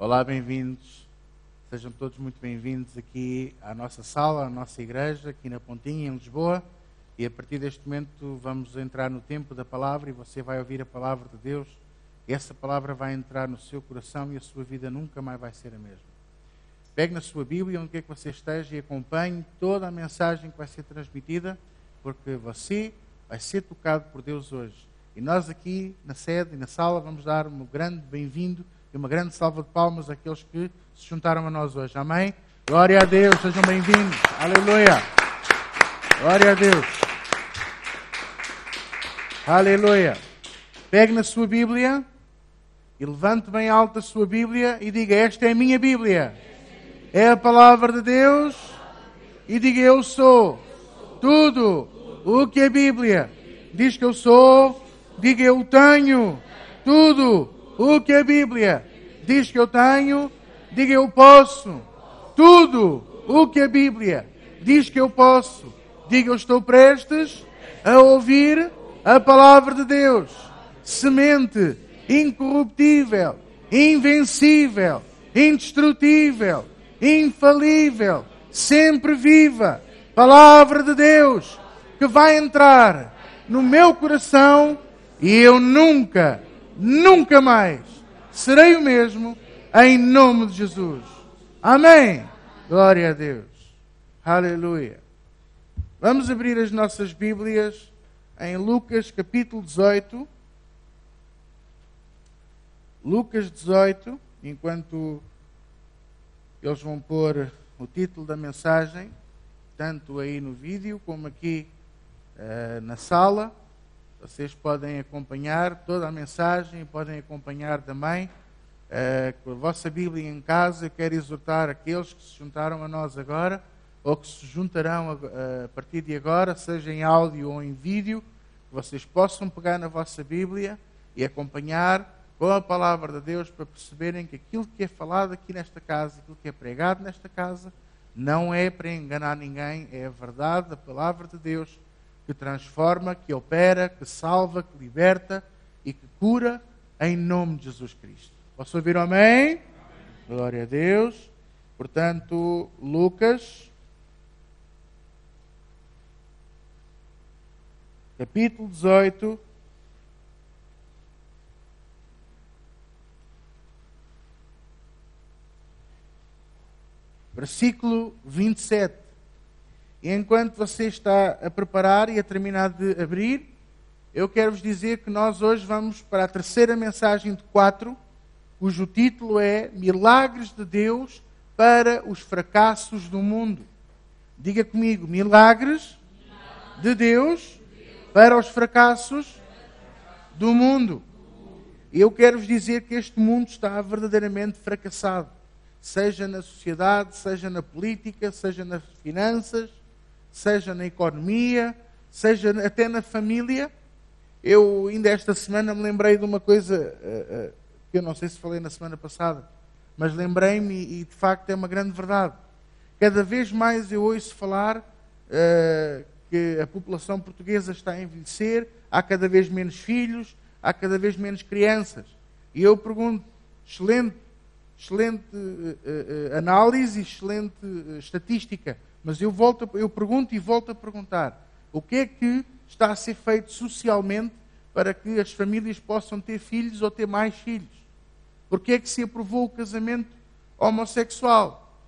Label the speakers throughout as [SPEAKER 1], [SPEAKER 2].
[SPEAKER 1] Olá, bem-vindos. Sejam todos muito bem-vindos aqui à nossa sala, à nossa igreja, aqui na Pontinha, em Lisboa. E a partir deste momento vamos entrar no tempo da palavra e você vai ouvir a palavra de Deus. E essa palavra vai entrar no seu coração e a sua vida nunca mais vai ser a mesma. Pegue na sua Bíblia, onde quer que você esteja, e acompanhe toda a mensagem que vai ser transmitida, porque você vai ser tocado por Deus hoje. E nós aqui na sede e na sala vamos dar um grande bem-vindo e uma grande salva de palmas àqueles que se juntaram a nós hoje. Amém? Glória a Deus, sejam bem-vindos. Aleluia. Glória a Deus. Aleluia. Pegue na sua Bíblia e levante bem alto a sua Bíblia e diga: esta é a minha Bíblia. É a palavra de Deus. E diga: eu sou tudo o que a Bíblia diz que eu sou. Diga: eu tenho tudo o que a Bíblia diz que eu tenho. Diga: eu posso tudo o que a Bíblia diz que eu posso. Diga: eu estou prestes a ouvir a palavra de Deus. Semente incorruptível, invencível, indestrutível, infalível, sempre viva. Palavra de Deus que vai entrar no meu coração e eu nunca mais serei o mesmo, em nome de Jesus. Amém. Glória a Deus. Aleluia. Vamos abrir as nossas Bíblias em Lucas capítulo 18. Lucas 18, enquanto eles vão pôr o título da mensagem, tanto aí no vídeo como aqui na sala. Vocês podem acompanhar toda a mensagem e podem acompanhar também com a vossa Bíblia em casa. Eu quero exortar aqueles que se juntaram a nós agora ou que se juntarão a partir de agora, seja em áudio ou em vídeo, que vocês possam pegar na vossa Bíblia e acompanhar com a palavra de Deus para perceberem que aquilo que é falado aqui nesta casa, aquilo que é pregado nesta casa, não é para enganar ninguém, é a verdade da palavra de Deus que transforma, que opera, que salva, que liberta e que cura em nome de Jesus Cristo. Posso ouvir um amém? Amém. Glória a Deus. Portanto, Lucas, capítulo 18, versículo 27. E enquanto você está a preparar e a terminar de abrir, eu quero vos dizer que nós hoje vamos para a terceira mensagem de 4, cujo título é Milagres de Deus para os fracassos do mundo. Diga comigo: milagres de Deus para os fracassos do mundo. E eu quero vos dizer que este mundo está verdadeiramente fracassado. Seja na sociedade, seja na política, seja nas finanças, seja na economia, seja até na família. Eu ainda esta semana me lembrei de uma coisa que eu não sei se falei na semana passada, mas lembrei-me e de facto é uma grande verdade. Cada vez mais eu ouço falar que a população portuguesa está a envelhecer, há cada vez menos filhos, há cada vez menos crianças. E eu pergunto: excelente análise, excelente estatística, mas eu pergunto e volto a perguntar: o que é que está a ser feito socialmente para que as famílias possam ter filhos ou ter mais filhos? Porque é que se aprovou o casamento homossexual?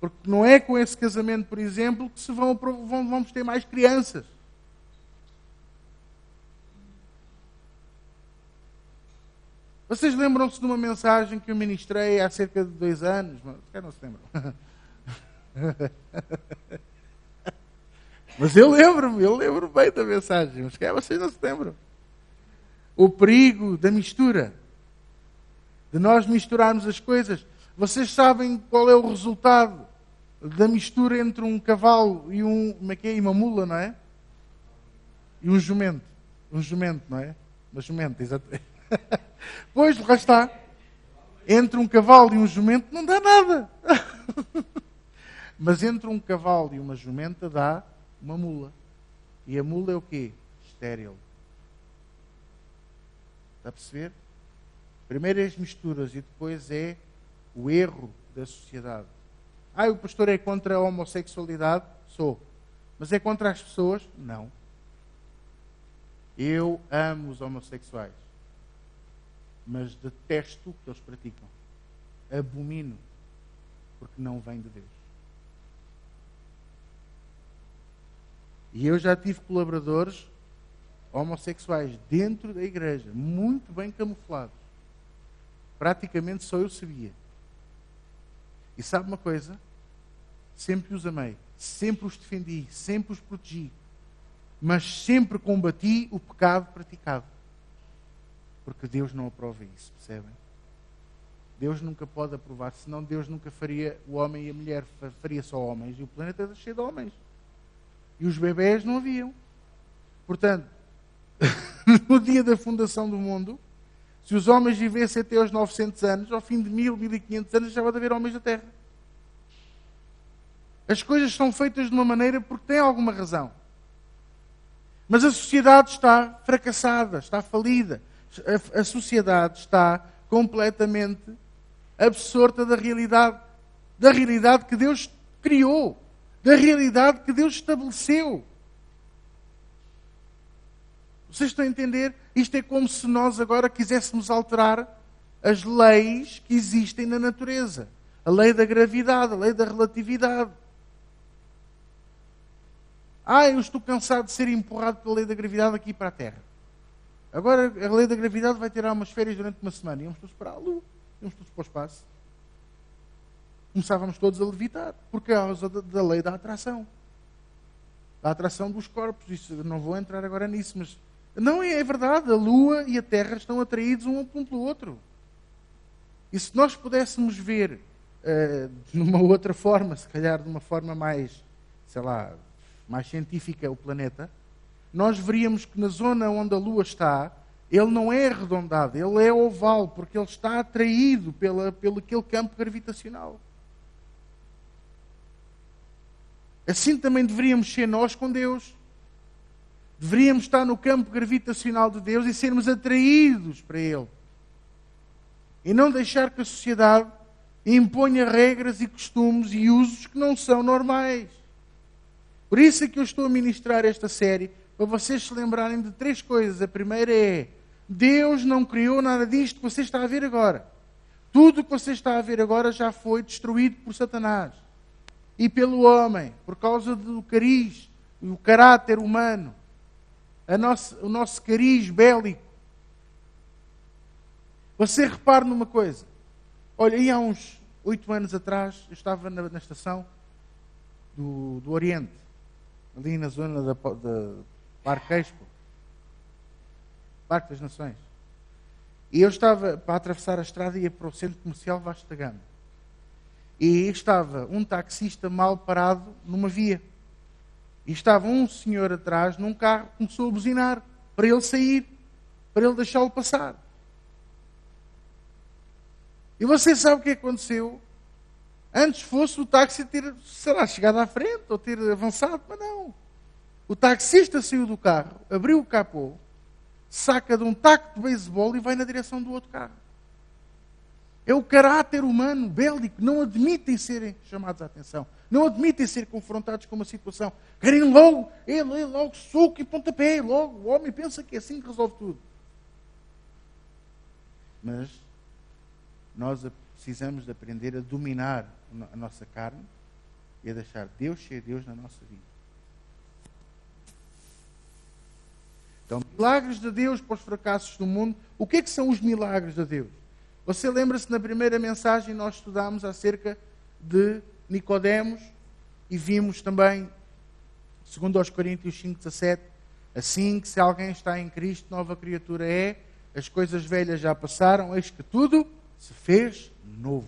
[SPEAKER 1] Porque não é com esse casamento, por exemplo, que vamos ter mais crianças. Vocês lembram-se de uma mensagem que eu ministrei há cerca de 2 anos? Mas não se lembram. Mas eu lembro bem da mensagem. Mas vocês não se lembram. O perigo da mistura. De nós misturarmos as coisas. Vocês sabem qual é o resultado da mistura entre um cavalo e uma mula, não é? E um jumento. Um jumento, não é? Uma jumenta, exatamente. Pois, lá está. Entre um cavalo e um jumento não dá nada. Mas entre um cavalo e uma jumenta dá uma mula. E a mula é o quê? Estéril. Está a perceber? Primeiro é as misturas e depois é o erro da sociedade. O pastor é contra a homossexualidade? Sou. Mas é contra as pessoas? Não. Eu amo os homossexuais, mas detesto o que eles praticam. Abomino, porque não vem de Deus. E eu já tive colaboradores homossexuais dentro da igreja, muito bem camuflados. Praticamente só eu sabia. E sabe uma coisa? Sempre os amei, sempre os defendi, sempre os protegi, mas sempre combati o pecado praticado. Porque Deus não aprova isso, percebem? Deus nunca pode aprovar, senão Deus nunca faria o homem e a mulher, faria só homens, e o planeta era cheio de homens. E os bebés não haviam. Portanto, no dia da fundação do mundo, se os homens vivessem até aos 900 anos, ao fim de 1500 anos já vai haver homens na Terra. As coisas são feitas de uma maneira porque têm alguma razão. Mas a sociedade está fracassada, está falida. A sociedade está completamente absorta da realidade que Deus criou, da realidade que Deus estabeleceu. Vocês estão a entender? Isto é como se nós agora quiséssemos alterar as leis que existem na natureza. A lei da gravidade, a lei da relatividade. Eu estou cansado de ser empurrado pela lei da gravidade aqui para a Terra. Agora a lei da gravidade vai tirar umas férias durante uma semana. Íamos todos para a Lua, íamos todos para o espaço. Começávamos todos a levitar, por causa da lei da atração. Da atração dos corpos. Isso, não vou entrar agora nisso, mas não é verdade. A Lua e a Terra estão atraídos um pelo outro. E se nós pudéssemos ver numa outra forma, se calhar de uma forma mais, mais científica o planeta, nós veríamos que na zona onde a Lua está, ele não é arredondado, ele é oval, porque ele está atraído pelo aquele campo gravitacional. Assim também deveríamos ser nós com Deus. Deveríamos estar no campo gravitacional de Deus e sermos atraídos para Ele. E não deixar que a sociedade imponha regras e costumes e usos que não são normais. Por isso é que eu estou a ministrar esta série, para vocês se lembrarem de 3 coisas. A primeira é: Deus não criou nada disto que você está a ver agora. Tudo o que você está a ver agora já foi destruído por Satanás e pelo homem, por causa do cariz, o caráter humano, o nosso cariz bélico. Você repare numa coisa. Olha, aí há uns 8 anos atrás, eu estava na estação do Oriente, ali na zona da Parque Expo, Parque das Nações. E eu estava para atravessar a estrada e ia para o centro comercial Vasco da Gama. E estava um taxista mal parado numa via. E estava um senhor atrás num carro que começou a buzinar para ele sair, para ele deixá-lo passar. E você sabe o que aconteceu? Antes fosse o táxi ter, chegado à frente ou ter avançado, mas não. O taxista saiu do carro, abriu o capô, saca de um taco de beisebol e vai na direção do outro carro. É o caráter humano bélico. Não admitem serem chamados à atenção. Não admitem ser confrontados com uma situação. Querem logo, logo soco e pontapé. Logo, o homem pensa que é assim que resolve tudo. Mas nós precisamos de aprender a dominar a nossa carne e a deixar Deus ser Deus na nossa vida. Então, milagres de Deus para os fracassos do mundo. O que é que são os milagres de Deus? Você lembra-se, na primeira mensagem nós estudámos acerca de Nicodemos e vimos também, segundo aos Coríntios 5:17, assim que se alguém está em Cristo, nova criatura é, as coisas velhas já passaram, eis que tudo se fez novo.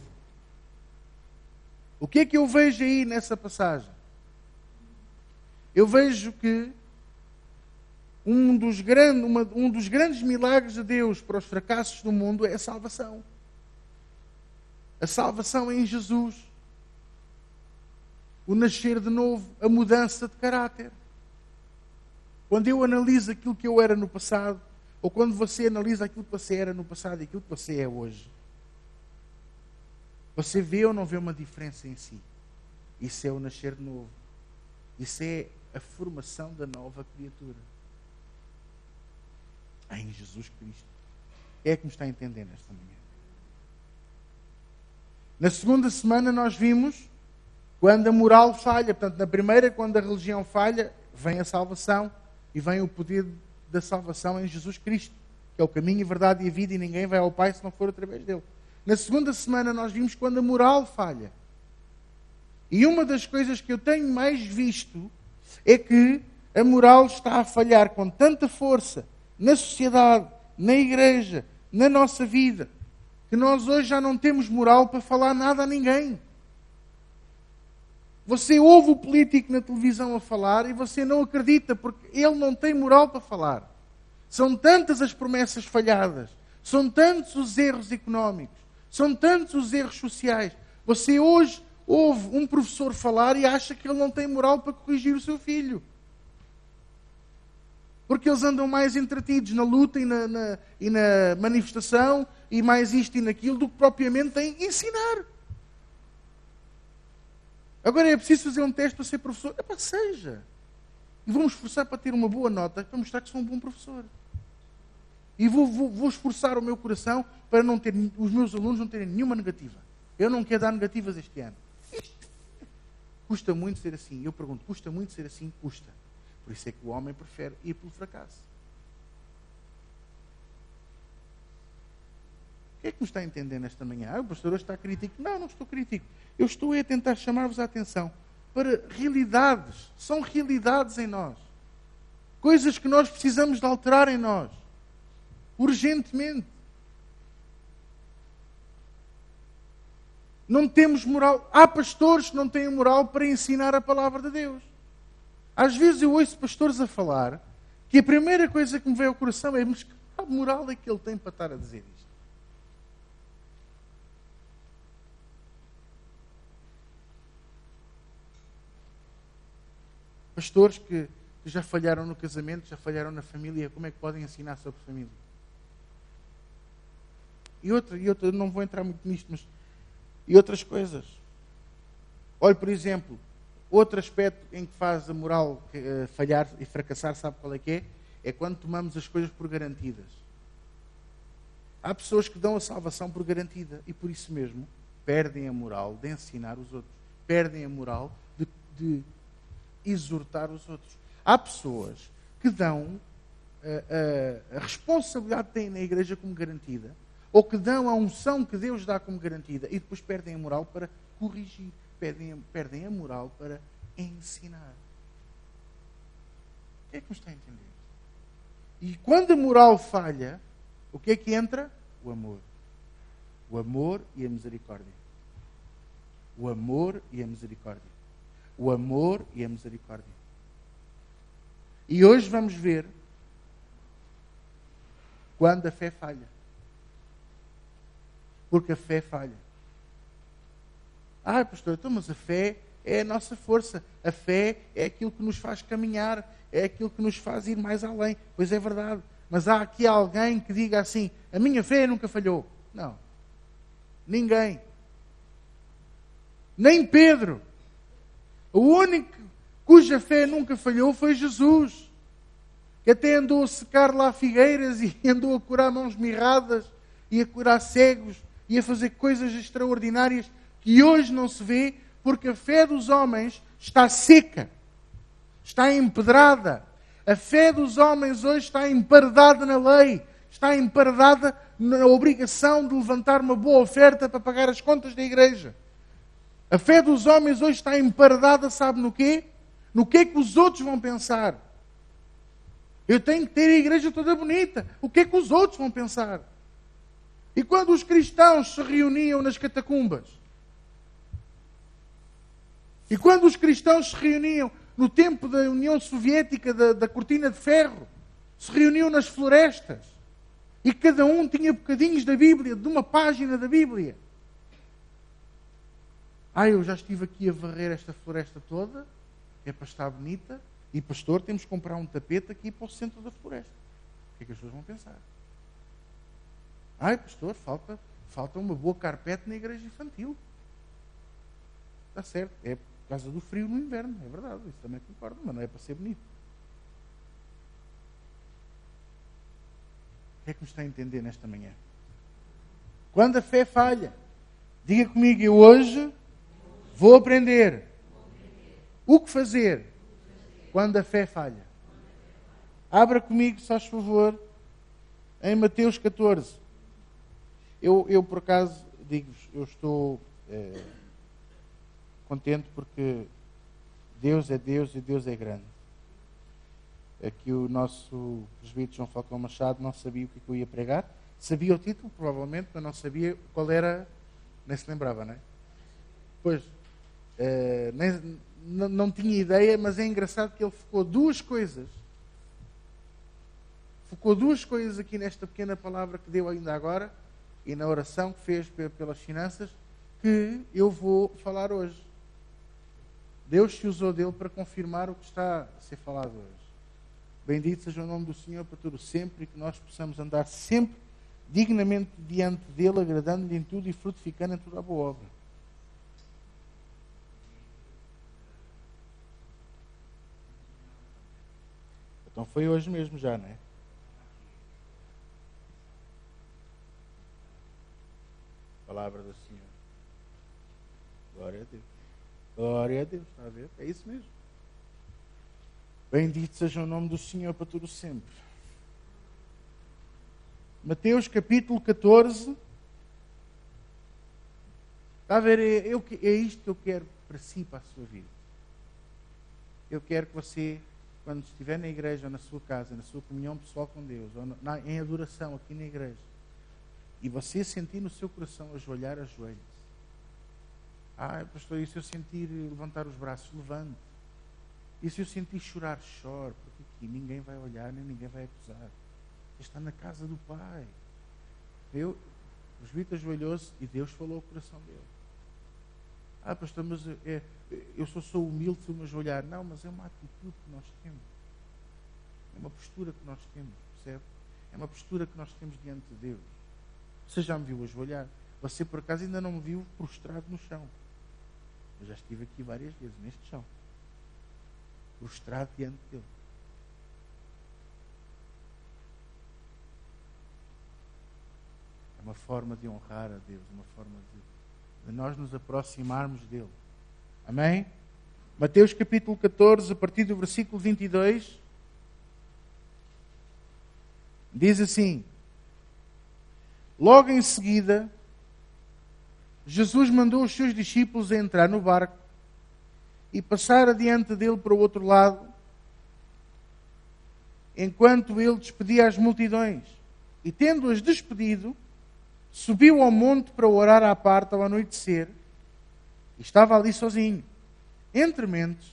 [SPEAKER 1] O que é que eu vejo aí nessa passagem? Eu vejo que um dos grandes milagres de Deus para os fracassos do mundo é a salvação. A salvação é em Jesus. O nascer de novo, a mudança de caráter. Quando eu analiso aquilo que eu era no passado, ou quando você analisa aquilo que você era no passado e aquilo que você é hoje, Você vê ou não vê uma diferença em si? Isso é o nascer de novo. Isso é a formação da nova criatura. Em Jesus Cristo. Quem é que me está a entender esta manhã? Na segunda semana nós vimos quando a moral falha. Portanto, na primeira, quando a religião falha, vem a salvação e vem o poder da salvação em Jesus Cristo, que é o caminho, a verdade e a vida, e ninguém vai ao Pai se não for através dele. Na segunda semana nós vimos quando a moral falha. E uma das coisas que eu tenho mais visto é que a moral está a falhar com tanta força na sociedade, na igreja, na nossa vida, que nós hoje já não temos moral para falar nada a ninguém. Você ouve o político na televisão a falar e você não acredita, porque ele não tem moral para falar. São tantas as promessas falhadas, são tantos os erros económicos, são tantos os erros sociais. Você hoje ouve um professor falar e acha que ele não tem moral para corrigir o seu filho. Porque eles andam mais entretidos na luta e na manifestação, e mais isto e naquilo, do que propriamente em ensinar. Agora é preciso fazer um teste para ser professor. Seja. E vou-me esforçar para ter uma boa nota, para mostrar que sou um bom professor. E vou esforçar o meu coração para não ter, os meus alunos não terem nenhuma negativa. Eu não quero dar negativas este ano. Custa muito ser assim. Eu pergunto, custa muito ser assim? Custa. Por isso é que o homem prefere ir pelo fracasso. O que é que me está a entender nesta manhã? O pastor hoje está crítico. Não estou crítico. Eu estou a tentar chamar-vos a atenção para realidades. São realidades em nós. Coisas que nós precisamos de alterar em nós. Urgentemente. Não temos moral. Há pastores que não têm moral para ensinar a palavra de Deus. Às vezes eu ouço pastores a falar que a primeira coisa que me veio ao coração é: mas que moral é que ele tem para estar a dizer isto? Pastores que já falharam no casamento, já falharam na família, como é que podem ensinar sobre família? E outra, não vou entrar muito nisto, mas... E outras coisas. Olhe, por exemplo, outro aspecto em que faz a moral falhar e fracassar, sabe qual é que é? É quando tomamos as coisas por garantidas. Há pessoas que dão a salvação por garantida e por isso mesmo perdem a moral de ensinar os outros. Perdem a moral de exortar os outros. Há pessoas que dão a responsabilidade que têm na igreja como garantida, ou que dão a unção que Deus dá como garantida e depois perdem a moral para corrigir, perdem a moral para ensinar. O que é que me está a entender? E quando a moral falha, o que é que entra? O amor. O amor e a misericórdia. O amor e a misericórdia. O amor e a misericórdia. E hoje vamos ver quando a fé falha. Porque a fé falha. Pastor, então, mas a fé é a nossa força. A fé é aquilo que nos faz caminhar. É aquilo que nos faz ir mais além. Pois é verdade. Mas há aqui alguém que diga assim: a minha fé nunca falhou. Não. Ninguém. Nem Pedro. O único cuja fé nunca falhou foi Jesus. Que até andou a secar lá figueiras e andou a curar mãos mirradas e a curar cegos e a fazer coisas extraordinárias que hoje não se vê, porque a fé dos homens está seca, está empedrada. A fé dos homens hoje está emparedada na lei, está emparedada na obrigação de levantar uma boa oferta para pagar as contas da igreja. A fé dos homens hoje está emparedada, sabe no quê? No que é que os outros vão pensar. Eu tenho que ter a igreja toda bonita. O que é que os outros vão pensar? E quando os cristãos se reuniam nas catacumbas? E quando os cristãos se reuniam no tempo da União Soviética, da cortina de ferro, se reuniam nas florestas, e cada um tinha bocadinhos da Bíblia, de uma página da Bíblia. Eu já estive aqui a varrer esta floresta toda, é para estar bonita, e pastor, temos que comprar um tapete aqui para o centro da floresta. O que é que as pessoas vão pensar? Pastor, falta uma boa carpete na igreja infantil. está certo. É por causa do frio no inverno, é verdade, isso também concordo, mas não é para ser bonito. O que é que me está a entender nesta manhã? Quando a fé falha, diga comigo, eu hoje vou aprender o que fazer quando a fé falha. Abra comigo, se faz favor, em Mateus 14. Eu por acaso, digo-vos, eu estou contente porque Deus é Deus e Deus é grande. Aqui o nosso presbítero João Falcão Machado não sabia o que eu ia pregar. Sabia o título, provavelmente, mas não sabia qual era, nem se lembrava, não é? Pois, não tinha ideia, mas é engraçado que ele focou duas coisas aqui nesta pequena palavra que deu ainda agora e na oração que fez pelas finanças, que eu vou falar hoje. Deus se usou dele para confirmar o que está a ser falado hoje. Bendito seja o nome do Senhor para todo sempre e que nós possamos andar sempre dignamente diante dele, agradando-lhe em tudo e frutificando em toda a boa obra. Então foi hoje mesmo já, não é? Palavra do Senhor. Glória a Deus. Glória a Deus, está a ver? É isso mesmo. Bendito seja o nome do Senhor para todo sempre. Mateus capítulo 14. Está a ver? É isto que eu quero para si, para a sua vida. Eu quero que você, quando estiver na igreja, ou na sua casa, na sua comunhão pessoal com Deus, ou em adoração aqui na igreja, e você sentir no seu coração ajoelhar, ajoelhe-se. Pastor, e se eu sentir levantar os braços, levante. E se eu sentir chorar, chore, porque aqui ninguém vai olhar, nem ninguém vai acusar. Você está na casa do Pai. O presbítero ajoelhou-se e Deus falou ao coração dele. Pastor, mas eu sou humilde se eu me ajoelhar. Não, mas é uma atitude que nós temos. É uma postura que nós temos, percebe? É uma postura que nós temos diante de Deus. Você já me viu ajoelhar? Você, por acaso, ainda não me viu prostrado no chão. Eu já estive aqui várias vezes, neste chão. Prostrado diante dele. É uma forma de honrar a Deus, uma forma de nós nos aproximarmos dele. Amém? Mateus capítulo 14, a partir do versículo 22, diz assim: logo em seguida, Jesus mandou os seus discípulos a entrar no barco e passar adiante dele para o outro lado, enquanto ele despedia as multidões. E tendo-as despedido, subiu ao monte para orar à parte ao anoitecer, e estava ali sozinho. Entrementes,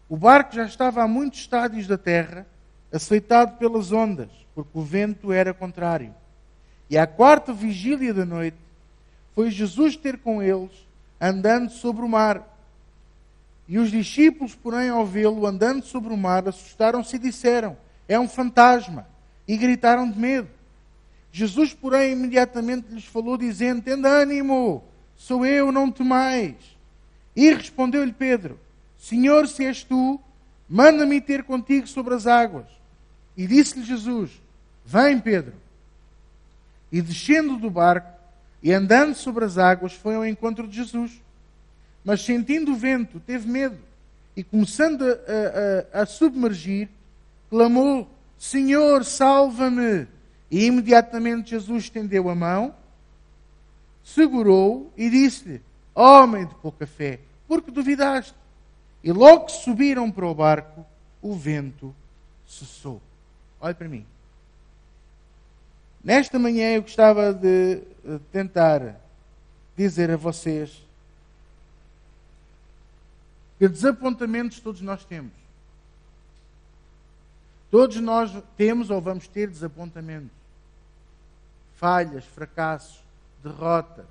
[SPEAKER 1] o barco já estava a muitos estádios da terra, açoitado pelas ondas, porque o vento era contrário. E à quarta vigília da noite, foi Jesus ter com eles, andando sobre o mar. E os discípulos, porém, ao vê-lo andando sobre o mar, assustaram-se e disseram: é um fantasma. E gritaram de medo. Jesus, porém, imediatamente lhes falou, dizendo: tende ânimo, sou eu, não temais. E respondeu-lhe Pedro: Senhor, se és tu, manda-me ter contigo sobre as águas. E disse-lhe Jesus: vem, Pedro. E descendo do barco e andando sobre as águas, foi ao encontro de Jesus. Mas sentindo o vento, teve medo. E começando a submergir, clamou: Senhor, salva-me! E imediatamente Jesus estendeu a mão, segurou-o e disse-lhe: homem de pouca fé, por que duvidaste? E logo que subiram para o barco, o vento cessou. Olhe para mim. Nesta manhã eu gostava de tentar dizer a vocês que desapontamentos todos nós temos. Todos nós temos ou vamos ter desapontamentos. Falhas, fracassos, derrotas.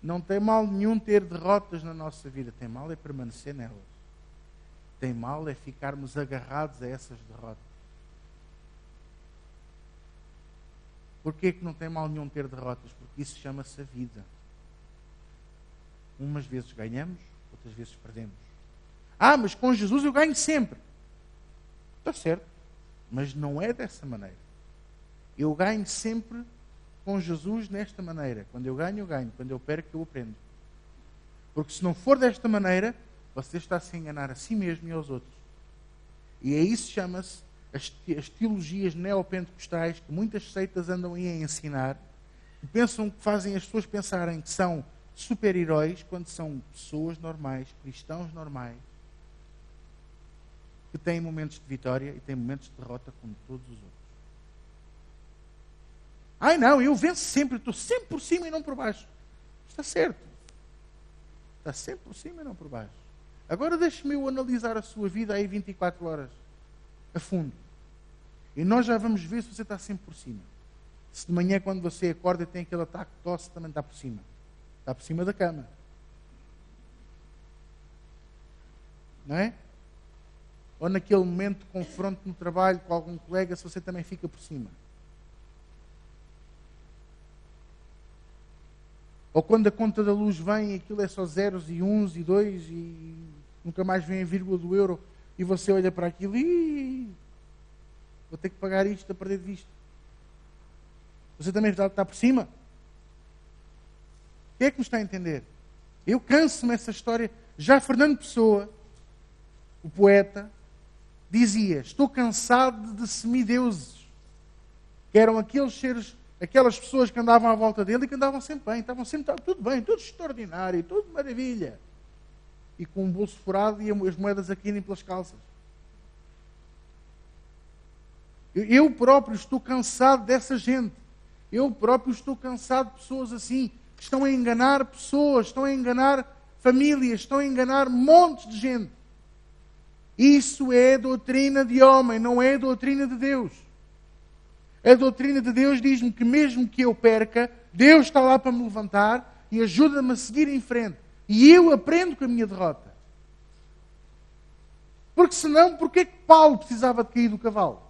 [SPEAKER 1] Não tem mal nenhum ter derrotas na nossa vida. Tem mal é permanecer nelas. Tem mal é ficarmos agarrados a essas derrotas. Porquê que não tem mal nenhum ter derrotas? Porque isso chama-se a vida. Umas vezes ganhamos, outras vezes perdemos. Ah, mas com Jesus eu ganho sempre. Está certo, mas não é dessa maneira. Eu ganho sempre com Jesus nesta maneira. Quando eu ganho, eu ganho. Quando eu perco, eu aprendo. Porque se não for desta maneira, você está a se enganar a si mesmo e aos outros. E é isso que chama-se as teologias neopentecostais, que muitas seitas andam aí a ensinar, que pensam que fazem as pessoas pensarem que são super-heróis, quando são pessoas normais, cristãos normais, que têm momentos de vitória e têm momentos de derrota como todos os outros. Ai não, eu venço sempre, estou sempre por cima e não por baixo. Está certo. Está sempre por cima e não por baixo. Agora deixe-me eu analisar a sua vida aí 24 horas, a fundo. E nós já vamos ver se você está sempre por cima. Se de manhã, quando você acorda e tem aquele ataque de tosse, também está por cima. Está por cima da cama. Não é? Ou naquele momento de confronto no trabalho com algum colega, se você também fica por cima. Ou quando a conta da luz vem, aquilo é só zeros e uns e dois e nunca mais vem a vírgula do euro e você olha para aquilo e vou ter que pagar isto a perder de vista. Você também está por cima? Quem é que me está a entender? Eu canso-me essa história. Já Fernando Pessoa, o poeta, dizia: estou cansado de semideuses, que eram aqueles seres, aquelas pessoas que andavam à volta dele e que andavam sempre bem, estavam tudo bem, tudo extraordinário, tudo maravilha. E com um bolso furado e as moedas a caírem pelas calças. Eu próprio estou cansado dessa gente. Eu próprio estou cansado de pessoas assim, que estão a enganar pessoas, estão a enganar famílias, estão a enganar montes de gente. Isso é doutrina de homem, não é doutrina de Deus. A doutrina de Deus diz-me que mesmo que eu perca, Deus está lá para me levantar e ajuda-me a seguir em frente. E eu aprendo com a minha derrota. Porque senão, porquê que Paulo precisava de cair do cavalo?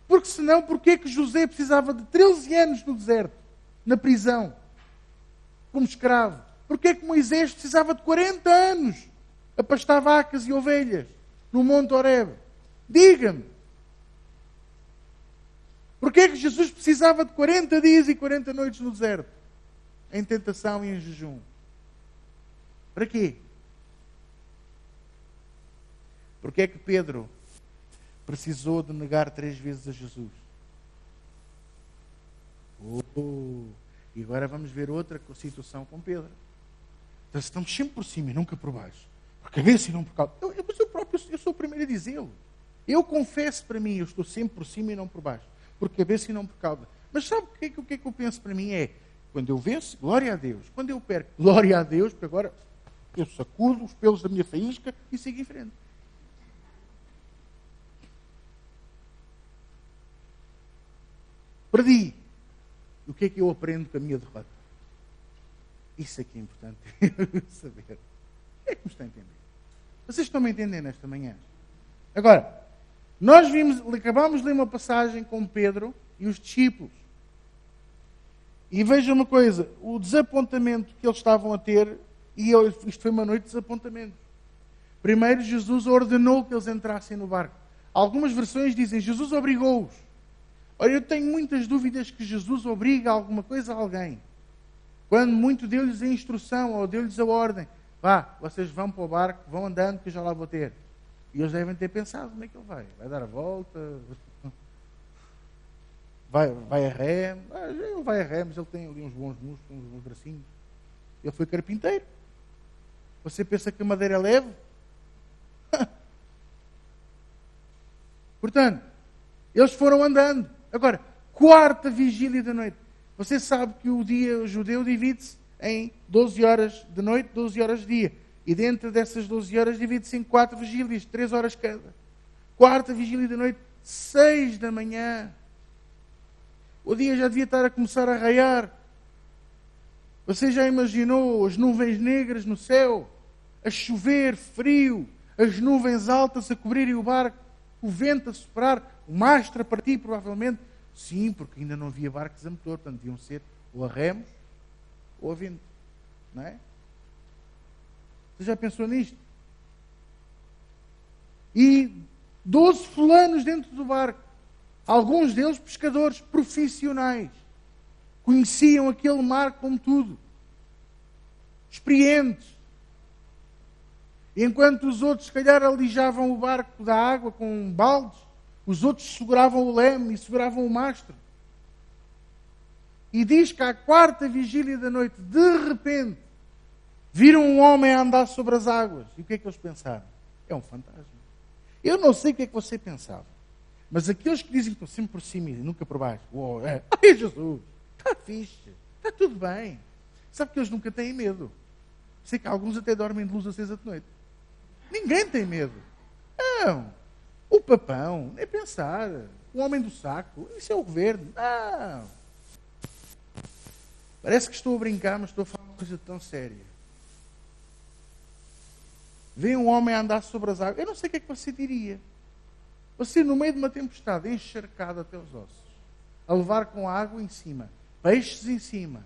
[SPEAKER 1] Porque senão, porquê que José precisava de 13 anos no deserto, na prisão, como escravo? Porquê que Moisés precisava de 40 anos a pastar vacas e ovelhas no Monte Horebe? Diga-me. Porquê que Jesus precisava de 40 dias e 40 noites no deserto, em tentação e em jejum? Para quê? Porquê é que Pedro precisou de negar 3 vezes a Jesus? E agora vamos ver outra situação com Pedro. Então, estamos sempre por cima e nunca por baixo. Por cabeça e não por cauda. Eu sou o primeiro a dizê-lo. Eu confesso para mim, eu estou sempre por cima e não por baixo. Por cabeça e não por cauda. Mas sabe o que é que eu penso para mim? É, quando eu venço, glória a Deus. Quando eu perco, glória a Deus, porque agora eu sacudo os pelos da minha faísca e sigo em frente. Perdi. O que é que eu aprendo com a minha derrota? Isso é que é importante saber. O que é que me está a entender? Vocês estão-me a entender nesta manhã? Agora, nós acabámos de ler uma passagem com Pedro e os discípulos. E vejam uma coisa, o desapontamento que eles estavam a ter, e isto foi uma noite de desapontamento. Primeiro, Jesus ordenou que eles entrassem no barco. Algumas versões dizem, Jesus obrigou-os. Ora, eu tenho muitas dúvidas que Jesus obriga alguma coisa a alguém. Quando muito deu-lhes a instrução, ou deu-lhes a ordem, vá, vocês vão para o barco, vão andando que eu já lá vou ter. E eles devem ter pensado, como é que ele vai? Vai dar a volta? Vai a ré? Ele vai a ré, mas ele tem ali uns bons músculos, uns bons bracinhos. Ele foi carpinteiro. Você pensa que a madeira é leve? Portanto, eles foram andando. Agora, 4ª vigília da noite. Você sabe que o dia judeu divide-se em 12 horas de noite, 12 horas de dia. E dentro dessas 12 horas divide-se em 4 vigílias, 3 horas cada. 4ª vigília da noite, 6 da manhã. O dia já devia estar a começar a raiar. Você já imaginou as nuvens negras no céu? A chover, frio, as nuvens altas a cobrirem o barco, o vento a soprar, o mastro a partir, provavelmente. Sim, porque ainda não havia barcos a motor, portanto deviam ser ou a remos ou a vento. Não é? Você já pensou nisto? E 12 fulanos dentro do barco. Alguns deles pescadores profissionais. Conheciam aquele mar como tudo. Experientes. Enquanto os outros, se calhar, alijavam o barco da água com baldes, os outros seguravam o leme e seguravam o mastro. E diz que à quarta vigília da noite, de repente, viram um homem a andar sobre as águas. E o que é que eles pensaram? É um fantasma. Eu não sei o que é que você pensava. Mas aqueles que dizem que estão sempre por cima e nunca por baixo. Ai, Jesus, está fixe, está tudo bem. Sabe que eles nunca têm medo. Sei que alguns até dormem de luz acesa de noite. Ninguém tem medo. Não. O papão, nem pensar. O homem do saco, isso é o governo. Não. Parece que estou a brincar, mas estou a falar uma coisa tão séria. Vê um homem a andar sobre as águas. Eu não sei o que é que você diria. Você, no meio de uma tempestade, encharcado até os ossos, a levar com água em cima, peixes em cima,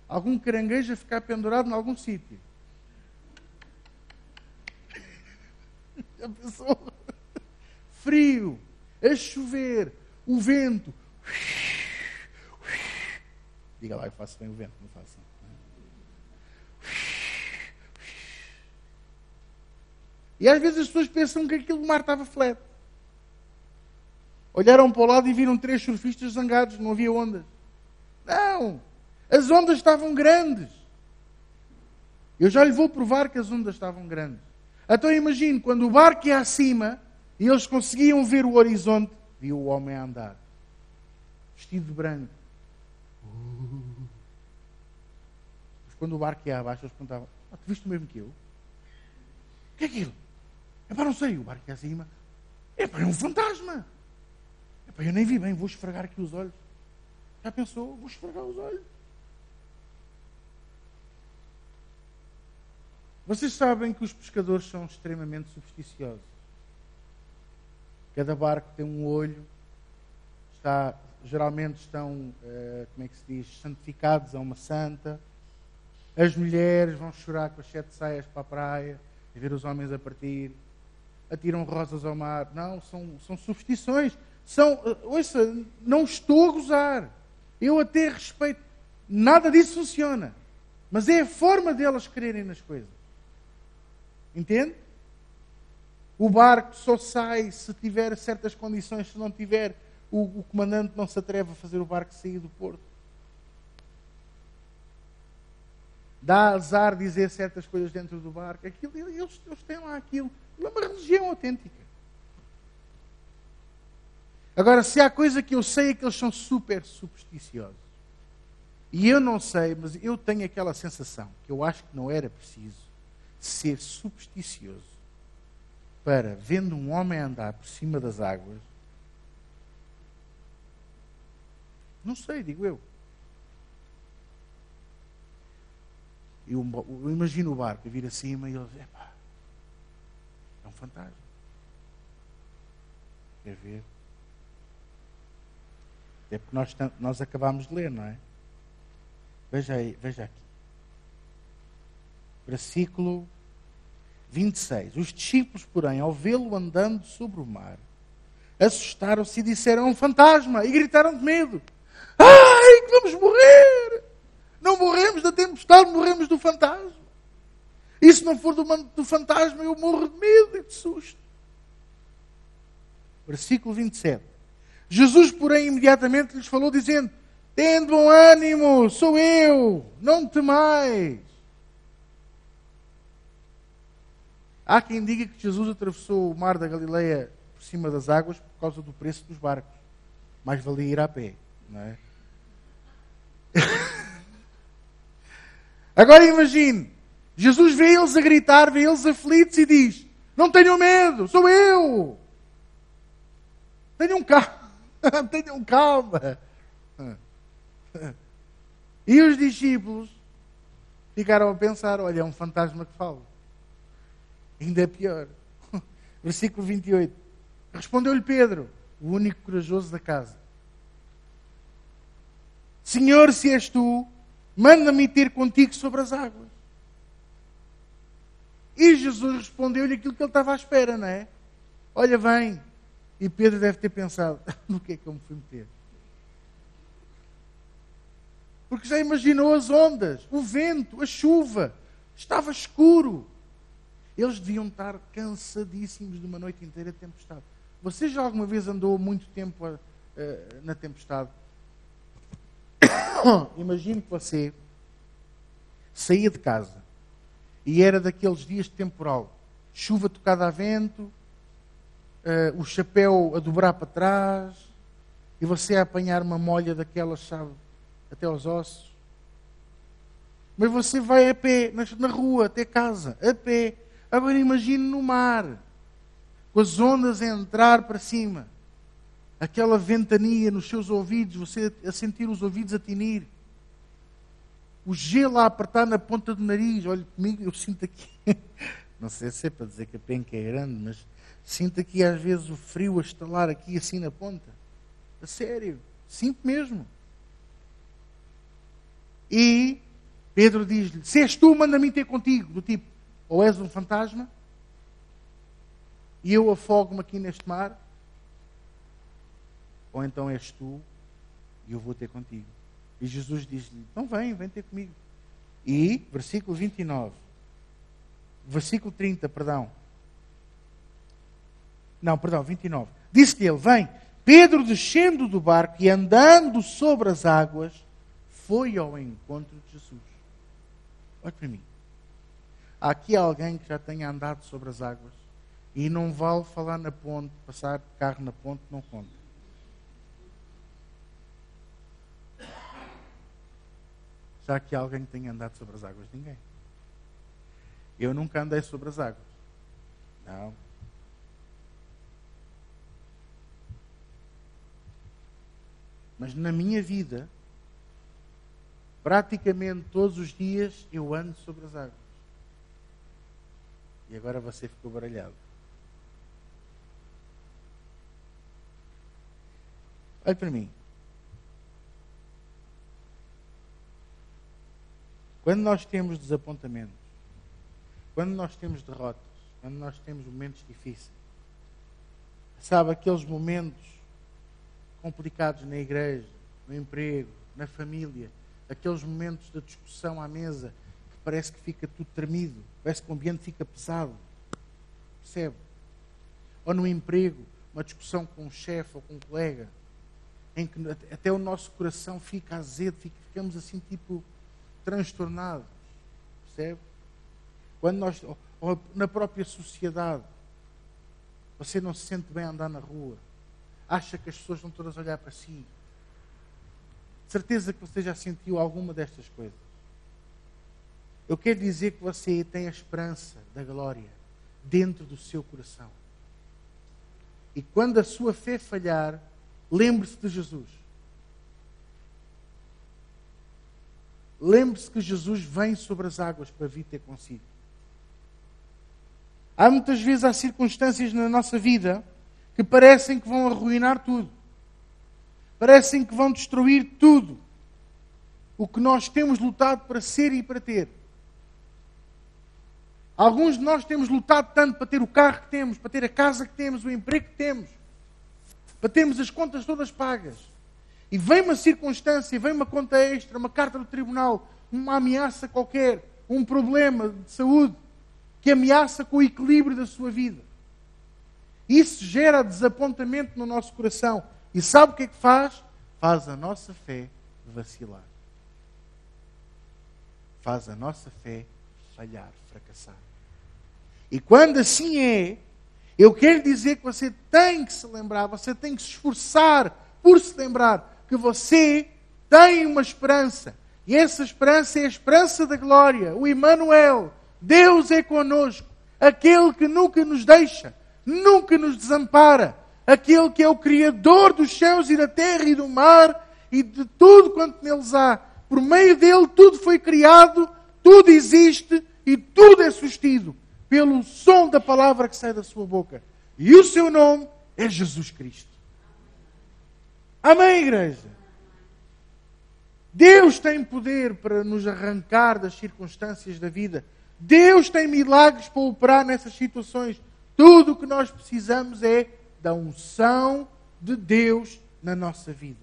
[SPEAKER 1] algum caranguejo a ficar pendurado em algum sítio. Já pensou? Frio, a chover, o vento. Diga lá, eu faço bem o vento, não faço. E às vezes as pessoas pensam que aquele mar estava flat. Olharam para o lado e viram 3 surfistas zangados, não havia ondas. Não! As ondas estavam grandes. Eu já lhe vou provar que as ondas estavam grandes. Então imagine, quando o barco ia acima e eles conseguiam ver o horizonte, viu o homem a andar. Vestido de branco. Mas quando o barco ia abaixo, eles perguntavam, tu viste o mesmo que eu? O que é aquilo? Epá, não sei, o barco ia acima. Epá, é um fantasma. Epá, eu nem vi bem, vou esfregar aqui os olhos. Já pensou? Vou esfregar os olhos. Vocês sabem que os pescadores são extremamente supersticiosos. Cada barco tem um olho. Geralmente estão, como é que se diz, santificados a uma santa. As mulheres vão chorar com as 7 saias para a praia e ver os homens a partir. Atiram rosas ao mar. Não, são superstições. Ouça, não estou a gozar. Eu até respeito. Nada disso funciona. Mas é a forma delas quererem nas coisas. Entende? O barco só sai se tiver certas condições. Se não tiver, o comandante não se atreve a fazer o barco sair do porto. Dá azar dizer certas coisas dentro do barco. Eles têm lá aquilo. É uma religião autêntica. Agora, se há coisa que eu sei é que eles são super supersticiosos. E eu não sei, mas eu tenho aquela sensação que eu acho que não era preciso ser supersticioso para, vendo um homem andar por cima das águas, não sei, digo eu. Eu imagino o barco a vir acima e eles, epá, é um fantasma. Quer ver? É porque nós acabámos de ler, não é? Veja aqui. Versículo 26. Os discípulos, porém, ao vê-lo andando sobre o mar, assustaram-se e disseram, é um fantasma, e gritaram de medo. Ai, que vamos morrer! Não morremos da tempestade, morremos do fantasma. E se não for do fantasma, eu morro de medo e de susto. Versículo 27. Jesus, porém, imediatamente lhes falou, dizendo, tende bom ânimo, sou eu, não temais. Há quem diga que Jesus atravessou o mar da Galileia por cima das águas por causa do preço dos barcos. Mais valia ir a pé, não é? Agora imagine, Jesus vê eles a gritar, vê eles aflitos e diz, não tenham medo, sou eu. Tenham calma. E os discípulos ficaram a pensar, olha, é um fantasma que fala. Ainda é pior. Versículo 28. Respondeu-lhe Pedro, o único corajoso da casa. Senhor, se és tu, manda-me ter contigo sobre as águas. E Jesus respondeu-lhe aquilo que ele estava à espera, não é? Olha, vem. E Pedro deve ter pensado, no que é que eu me fui meter? Porque já imaginou as ondas, o vento, a chuva. Estava escuro. Eles deviam estar cansadíssimos de uma noite inteira de tempestade. Você já alguma vez andou muito tempo na tempestade? Imagine que você saía de casa e era daqueles dias de temporal. Chuva tocada a vento, o chapéu a dobrar para trás e você a apanhar uma molha daquelas, sabe, até aos ossos. Mas você vai a pé, na rua, até casa, a pé. Agora imagine no mar, com as ondas a entrar para cima. Aquela ventania nos seus ouvidos, você a sentir os ouvidos a tinir. O gelo a apertar na ponta do nariz. Olha comigo, eu sinto aqui. Não sei se é para dizer que a penca é grande, mas sinto aqui às vezes o frio a estalar aqui assim na ponta. A sério, sinto mesmo. E Pedro diz-lhe, se és tu, manda-me ter contigo. Do tipo, ou és um fantasma, e eu afogo-me aqui neste mar, ou então és tu, e eu vou ter contigo. E Jesus diz-lhe, então vem ter comigo. E, versículo 29, versículo 30, perdão. Não, perdão, 29. Disse-lhe ele, vem. Pedro, descendo do barco e andando sobre as águas, foi ao encontro de Jesus. Olha para mim. Há aqui alguém que já tenha andado sobre as águas e não vale falar na ponte, passar de carro na ponte, não conta. Já aqui alguém que tenha andado sobre as águas? Ninguém. Eu nunca andei sobre as águas. Não. Mas na minha vida, praticamente todos os dias eu ando sobre as águas. E agora você ficou baralhado. Olha para mim. Quando nós temos desapontamentos, quando nós temos derrotas, quando nós temos momentos difíceis, sabe, aqueles momentos complicados na igreja, no emprego, na família, aqueles momentos da discussão à mesa, que parece que fica tudo tremido, parece que o ambiente fica pesado, percebe? Ou no emprego, uma discussão com um chefe ou com um colega, em que até o nosso coração fica azedo, ficamos assim tipo transtornados, percebe? Quando nós, ou na própria sociedade, você não se sente bem a andar na rua, acha que as pessoas estão todas a olhar para si. De certeza que você já sentiu alguma destas coisas. Eu quero dizer que você tem a esperança da glória dentro do seu coração. E quando a sua fé falhar, lembre-se de Jesus. Lembre-se que Jesus vem sobre as águas para vir ter consigo. Há muitas vezes há circunstâncias na nossa vida que parecem que vão arruinar tudo. Parecem que vão destruir tudo o que nós temos lutado para ser e para ter. Alguns de nós temos lutado tanto para ter o carro que temos, para ter a casa que temos, o emprego que temos, para termos as contas todas pagas. E vem uma circunstância, vem uma conta extra, uma carta do tribunal, uma ameaça qualquer, um problema de saúde que ameaça com o equilíbrio da sua vida. Isso gera desapontamento no nosso coração. E sabe o que é que faz? Faz a nossa fé vacilar. Faz a nossa fé falhar, fracassar. E quando assim é, eu quero dizer que você tem que se lembrar, você tem que se esforçar por se lembrar que você tem uma esperança. E essa esperança é a esperança da glória. O Emmanuel, Deus é connosco. Aquele que nunca nos deixa, nunca nos desampara. Aquele que é o Criador dos céus e da terra e do mar e de tudo quanto neles há. Por meio dele tudo foi criado, tudo existe e tudo é sustido pelo som da palavra que sai da sua boca. E o seu nome é Jesus Cristo. Amém, igreja? Deus tem poder para nos arrancar das circunstâncias da vida. Deus tem milagres para operar nessas situações. Tudo o que nós precisamos é da unção de Deus na nossa vida.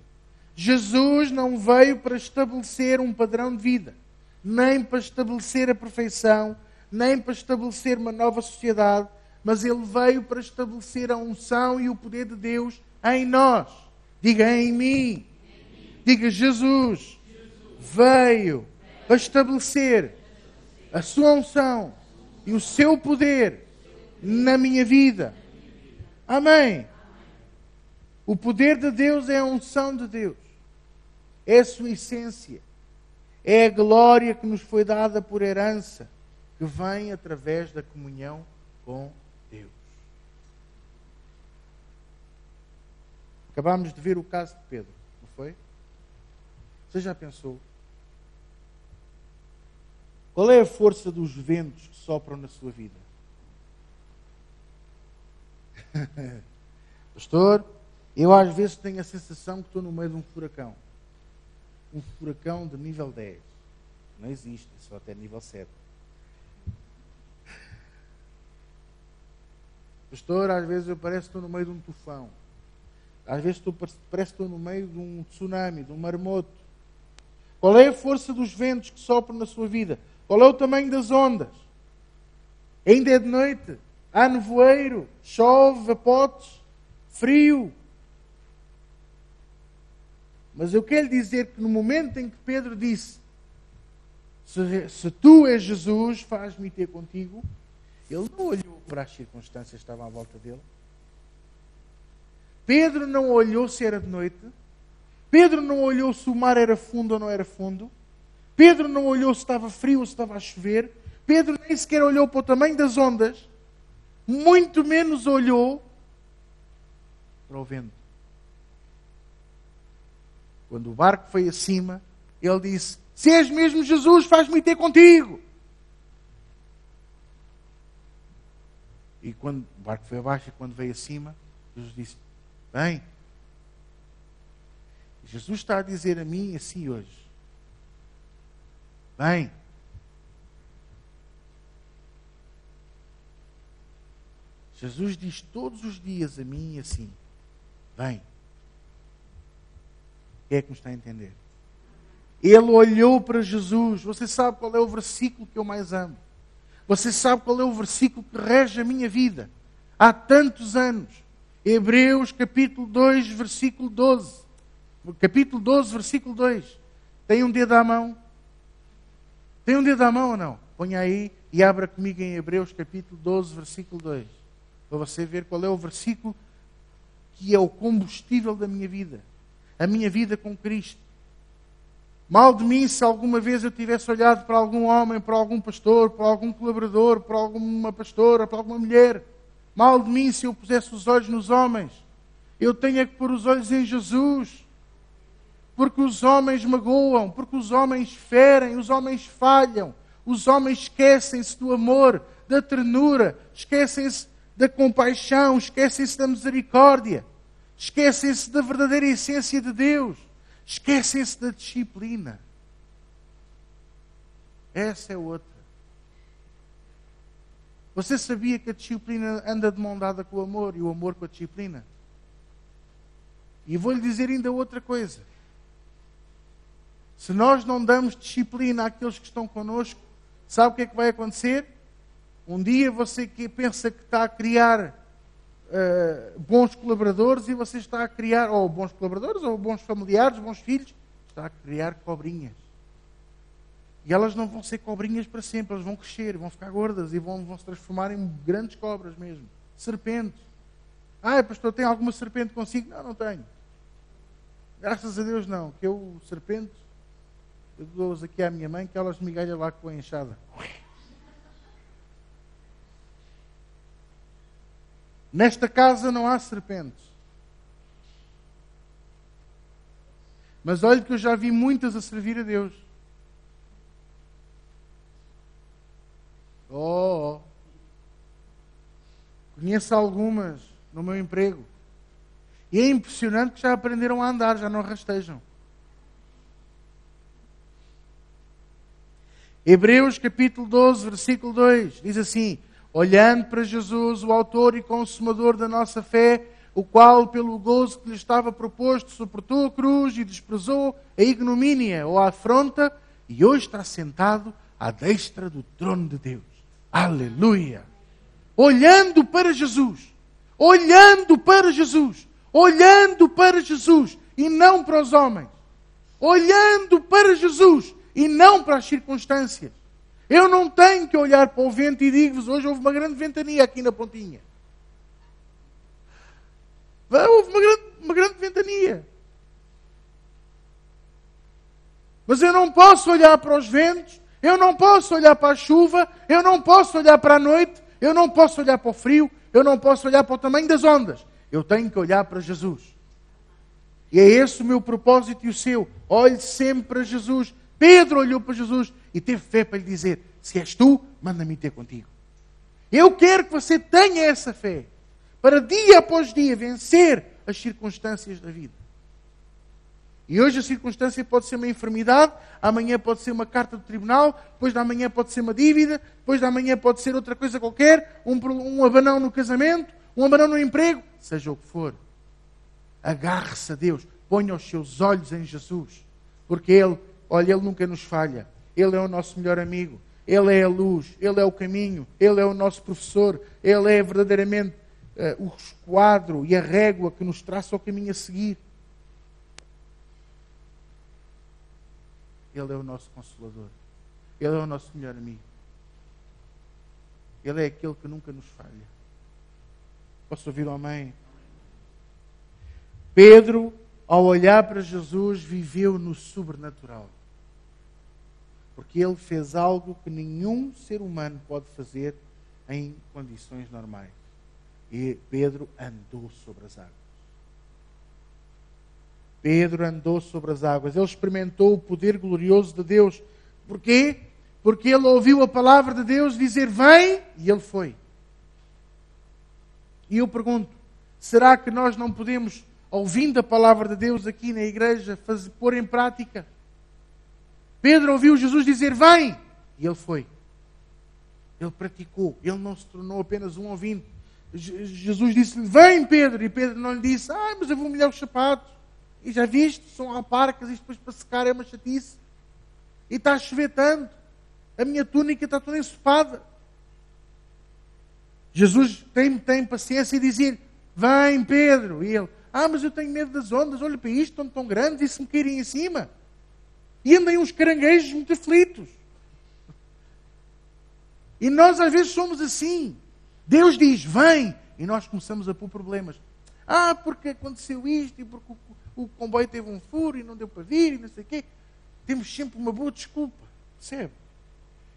[SPEAKER 1] Jesus não veio para estabelecer um padrão de vida, nem para estabelecer a perfeição, nem para estabelecer uma nova sociedade, mas Ele veio para estabelecer a unção e o poder de Deus em nós. Diga em mim. Diga Jesus veio para estabelecer a sua unção e o seu poder na minha vida. Amém. O poder de Deus é a unção de Deus. É a sua essência. É a glória que nos foi dada por herança, que vem através da comunhão com Deus. Acabámos de ver o caso de Pedro, não foi? Você já pensou? Qual é a força dos ventos que sopram na sua vida? Pastor, eu às vezes tenho a sensação que estou no meio de um furacão. Um furacão de nível 10. Não existe, só até nível 7. Pastor, às vezes eu parece que estou no meio de um tufão. Às vezes parece que estou no meio de um tsunami, de um maremoto. Qual é a força dos ventos que sopram na sua vida? Qual é o tamanho das ondas? Ainda é de noite, há nevoeiro, chove a potes, frio. Mas eu quero dizer que no momento em que Pedro disse, se tu és Jesus, faz-me ter contigo, ele não olhou para as circunstâncias que estavam à volta dele. Pedro não olhou se era de noite. Pedro não olhou se o mar era fundo ou não era fundo. Pedro não olhou se estava frio ou se estava a chover. Pedro nem sequer olhou para o tamanho das ondas. Muito menos olhou para o vento. Quando o barco foi acima, ele disse, se és mesmo Jesus, faz-me ter contigo. E quando o barco foi abaixo e quando veio acima, Jesus disse, bem, Jesus está a dizer a mim assim hoje, bem, Jesus diz todos os dias a mim assim, bem, quem é que me está a entender? Ele olhou para Jesus. Você sabe qual é o versículo que eu mais amo? Você sabe qual é o versículo que rege a minha vida? Há tantos anos. Hebreus capítulo 2, versículo 12. Capítulo 12, versículo 2. Tem um dedo à mão? Tem um dedo à mão ou não? Ponha aí e abra comigo em Hebreus capítulo 12, versículo 2. Para você ver qual é o versículo que é o combustível da minha vida. A minha vida com Cristo. Mal de mim se alguma vez eu tivesse olhado para algum homem, para algum pastor, para algum colaborador, para alguma pastora, para alguma mulher. Mal de mim se eu pusesse os olhos nos homens. Eu tenho é que pôr os olhos em Jesus. Porque os homens magoam, porque os homens ferem, os homens falham. Os homens esquecem-se do amor, da ternura, esquecem-se da compaixão, esquecem-se da misericórdia. Esquecem-se da verdadeira essência de Deus. Esquecem-se da disciplina. Essa é outra. Você sabia que a disciplina anda de mão dada com o amor e o amor com a disciplina? E vou-lhe dizer ainda outra coisa. Se nós não damos disciplina àqueles que estão connosco, sabe o que é que vai acontecer? Um dia você que pensa que está a criar bons colaboradores e você está a criar, ou bons colaboradores, ou bons familiares, bons filhos, está a criar cobrinhas. E elas não vão ser cobrinhas para sempre, elas vão crescer, vão ficar gordas e vão se transformar em grandes cobras mesmo. Serpentes. Ah, pastor, tem alguma serpente consigo? Não, não tenho. Graças a Deus não, que eu, serpentes, eu dou-os aqui à minha mãe que elas migalham lá com a enxada. Nesta casa não há serpentes. Mas olha que eu já vi muitas a servir a Deus. Conheço algumas no meu emprego. E é impressionante que já aprenderam a andar, já não rastejam. Hebreus capítulo 12, versículo 2, diz assim: olhando para Jesus, o autor e consumador da nossa fé, o qual, pelo gozo que lhe estava proposto, suportou a cruz e desprezou a ignomínia ou a afronta, e hoje está sentado à destra do trono de Deus. Aleluia! Olhando para Jesus, olhando para Jesus, olhando para Jesus e não para os homens, olhando para Jesus e não para as circunstâncias. Eu não tenho que olhar para o vento e digo-vos, hoje houve uma grande ventania aqui na pontinha. Houve uma grande ventania. Mas eu não posso olhar para os ventos, eu não posso olhar para a chuva, eu não posso olhar para a noite, eu não posso olhar para o frio, eu não posso olhar para o tamanho das ondas. Eu tenho que olhar para Jesus. E é esse o meu propósito e o seu. Olhe sempre para Jesus. Pedro olhou para Jesus e teve fé para lhe dizer: se és tu, manda-me ter contigo. Eu quero que você tenha essa fé para dia após dia vencer as circunstâncias da vida. E hoje a circunstância pode ser uma enfermidade, amanhã pode ser uma carta do tribunal, depois da manhã pode ser uma dívida, depois da manhã pode ser outra coisa qualquer, um abanão no casamento, um abanão no emprego, seja o que for. Agarre-se a Deus, ponha os seus olhos em Jesus, porque Ele nunca nos falha. Ele é o nosso melhor amigo, Ele é a luz, Ele é o caminho, Ele é o nosso professor, Ele é verdadeiramente o esquadro e a régua que nos traça o caminho a seguir. Ele é o nosso consolador. Ele é o nosso melhor amigo. Ele é aquele que nunca nos falha. Posso ouvir um amém? Pedro, ao olhar para Jesus, viveu no sobrenatural. Porque ele fez algo que nenhum ser humano pode fazer em condições normais. E Pedro andou sobre as águas. Pedro andou sobre as águas. Ele experimentou o poder glorioso de Deus. Porquê? Porque ele ouviu a palavra de Deus dizer: vem, e ele foi. E eu pergunto, será que nós não podemos, ouvindo a palavra de Deus aqui na igreja, pôr em prática? Pedro ouviu Jesus dizer: vem, e ele foi. Ele praticou. Ele não se tornou apenas um ouvinte. Jesus disse-lhe: vem, Pedro. E Pedro não lhe disse: mas eu vou molhar os sapatos. E já viste, são alparcas, e depois para secar é uma chatice. E está a chover tanto. A minha túnica está toda ensopada. Jesus tem paciência e dizer: vem, Pedro. E ele: mas eu tenho medo das ondas. Olha para isto, estão tão grandes, e se me caírem em cima? E andem uns caranguejos muito aflitos. E nós às vezes somos assim. Deus diz: vem. E nós começamos a pôr problemas. Porque aconteceu isto, e porque o comboio teve um furo e não deu para vir, e não sei o quê. Temos sempre uma boa desculpa. Percebe?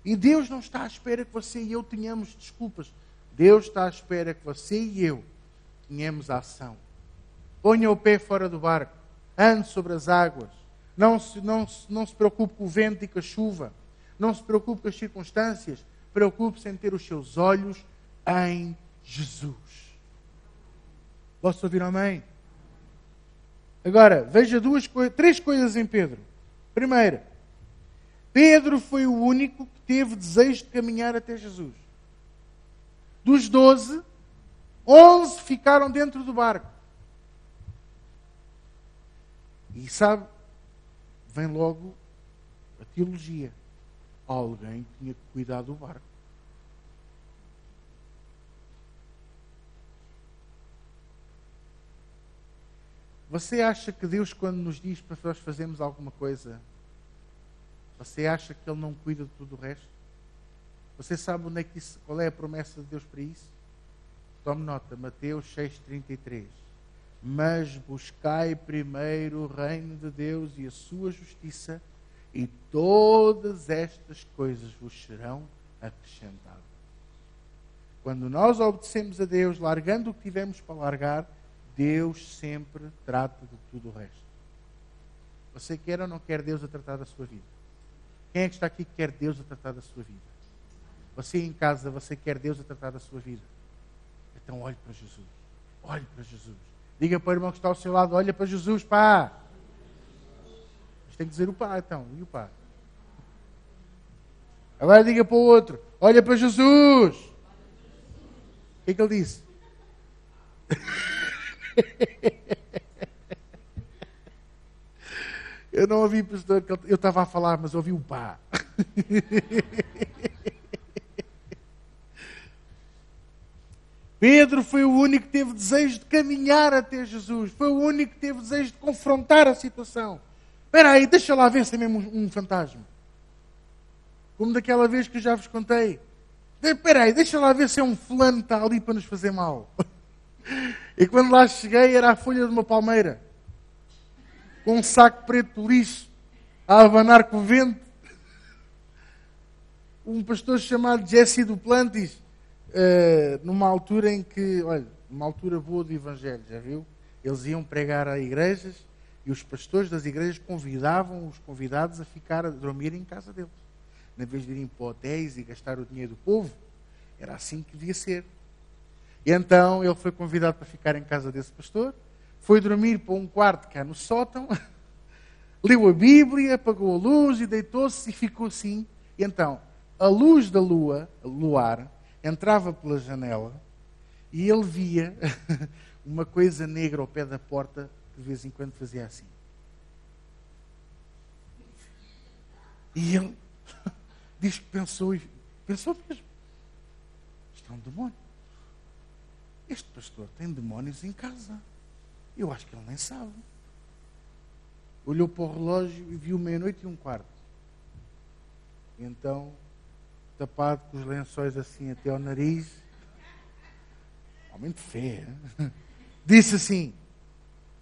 [SPEAKER 1] E Deus não está à espera que você e eu tenhamos desculpas. Deus está à espera que você e eu tenhamos a ação. Ponha o pé fora do barco. Ande sobre as águas. Não se preocupe com o vento e com a chuva. Não se preocupe com as circunstâncias. Preocupe-se em ter os seus olhos em Jesus. Posso ouvir amém? Agora, veja três coisas em Pedro. Primeira, Pedro foi o único que teve desejo de caminhar até Jesus. Dos 12, 11 ficaram dentro do barco. E sabe, vem logo a teologia. Alguém tinha que cuidar do barco. Você acha que Deus, quando nos diz para nós fazermos alguma coisa, você acha que Ele não cuida de tudo o resto? Você sabe onde é que qual é a promessa de Deus para isso? Tome nota, Mateus 6,33. Mas buscai primeiro o reino de Deus e a sua justiça, e todas estas coisas vos serão acrescentadas. Quando nós obedecemos a Deus, largando o que tivemos para largar, Deus sempre trata de tudo o resto. Você quer ou não quer Deus a tratar da sua vida? Quem é que está aqui que quer Deus a tratar da sua vida? Você em casa, você quer Deus a tratar da sua vida? Então olhe para Jesus. Olhe para Jesus. Diga para o irmão que está ao seu lado: olha para Jesus, pá. Mas tem que dizer o pá, então. E o pá? Agora diga para o outro, olha para Jesus. O que é que ele disse? Eu não ouvi, pastor, eu estava a falar, mas ouvi o pá. Pedro foi o único que teve desejo de caminhar até Jesus. Foi o único que teve desejo de confrontar a situação. Espera aí, deixa lá ver se é mesmo um fantasma. Como daquela vez que eu já vos contei. Espera aí, deixa lá ver se é um fulano que está ali para nos fazer mal. E quando lá cheguei era a folha de uma palmeira. Com um saco preto de lixo. A abanar com o vento. Um pastor chamado Jesse Duplantis. Numa altura em que, olha, uma altura boa do Evangelho, já viu? Eles iam pregar a igrejas e os pastores das igrejas convidavam os convidados a ficar a dormir em casa deles. Em vez de irem para hotéis e gastar o dinheiro do povo, era assim que devia ser. E então ele foi convidado para ficar em casa desse pastor, foi dormir para um quarto cá no sótão, leu a Bíblia, apagou a luz e deitou-se e ficou assim. E então, a luz da lua, luar, entrava pela janela e ele via uma coisa negra ao pé da porta que de vez em quando fazia assim. E ele diz que pensou mesmo, isto é um demónio. Este pastor tem demónios em casa. Eu acho que ele nem sabe. Olhou para o relógio e viu 00:15. E então, tapado com os lençóis assim até ao nariz, homem de fé, hein? Disse assim: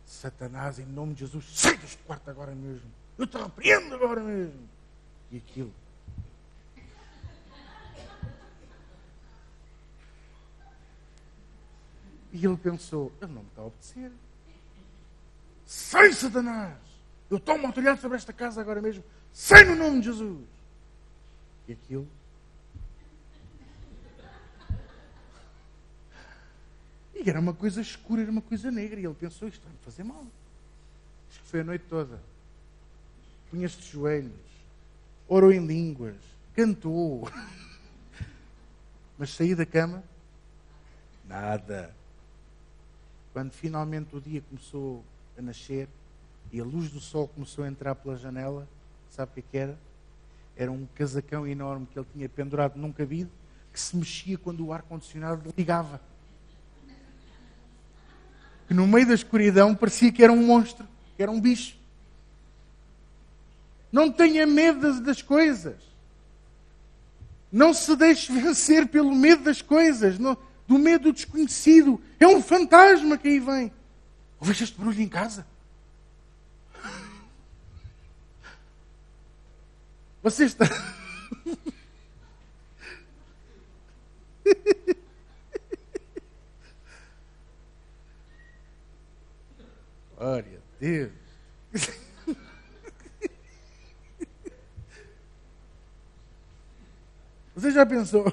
[SPEAKER 1] Satanás, em nome de Jesus, sai deste quarto agora mesmo. Eu te repreendo agora mesmo. E aquilo. E ele pensou: ele não me está a obedecer. Sai, Satanás! Eu tomo autoridade sobre esta casa agora mesmo. Sai no nome de Jesus! E aquilo. E era uma coisa escura, era uma coisa negra. E ele pensou: isto vai-me fazer mal. Acho que foi a noite toda. Punha-se de joelhos, orou em línguas, cantou. Mas saí da cama, nada. Quando finalmente o dia começou a nascer e a luz do sol começou a entrar pela janela, sabe o que era? Era um casacão enorme que ele tinha pendurado num cabide que se mexia quando o ar-condicionado ligava. Que no meio da escuridão parecia que era um monstro, que era um bicho. Não tenha medo das coisas. Não se deixe vencer pelo medo das coisas, do medo do desconhecido. É um fantasma que aí vem. Ouviste este barulho em casa? Você está... Glória a Deus. Você já pensou?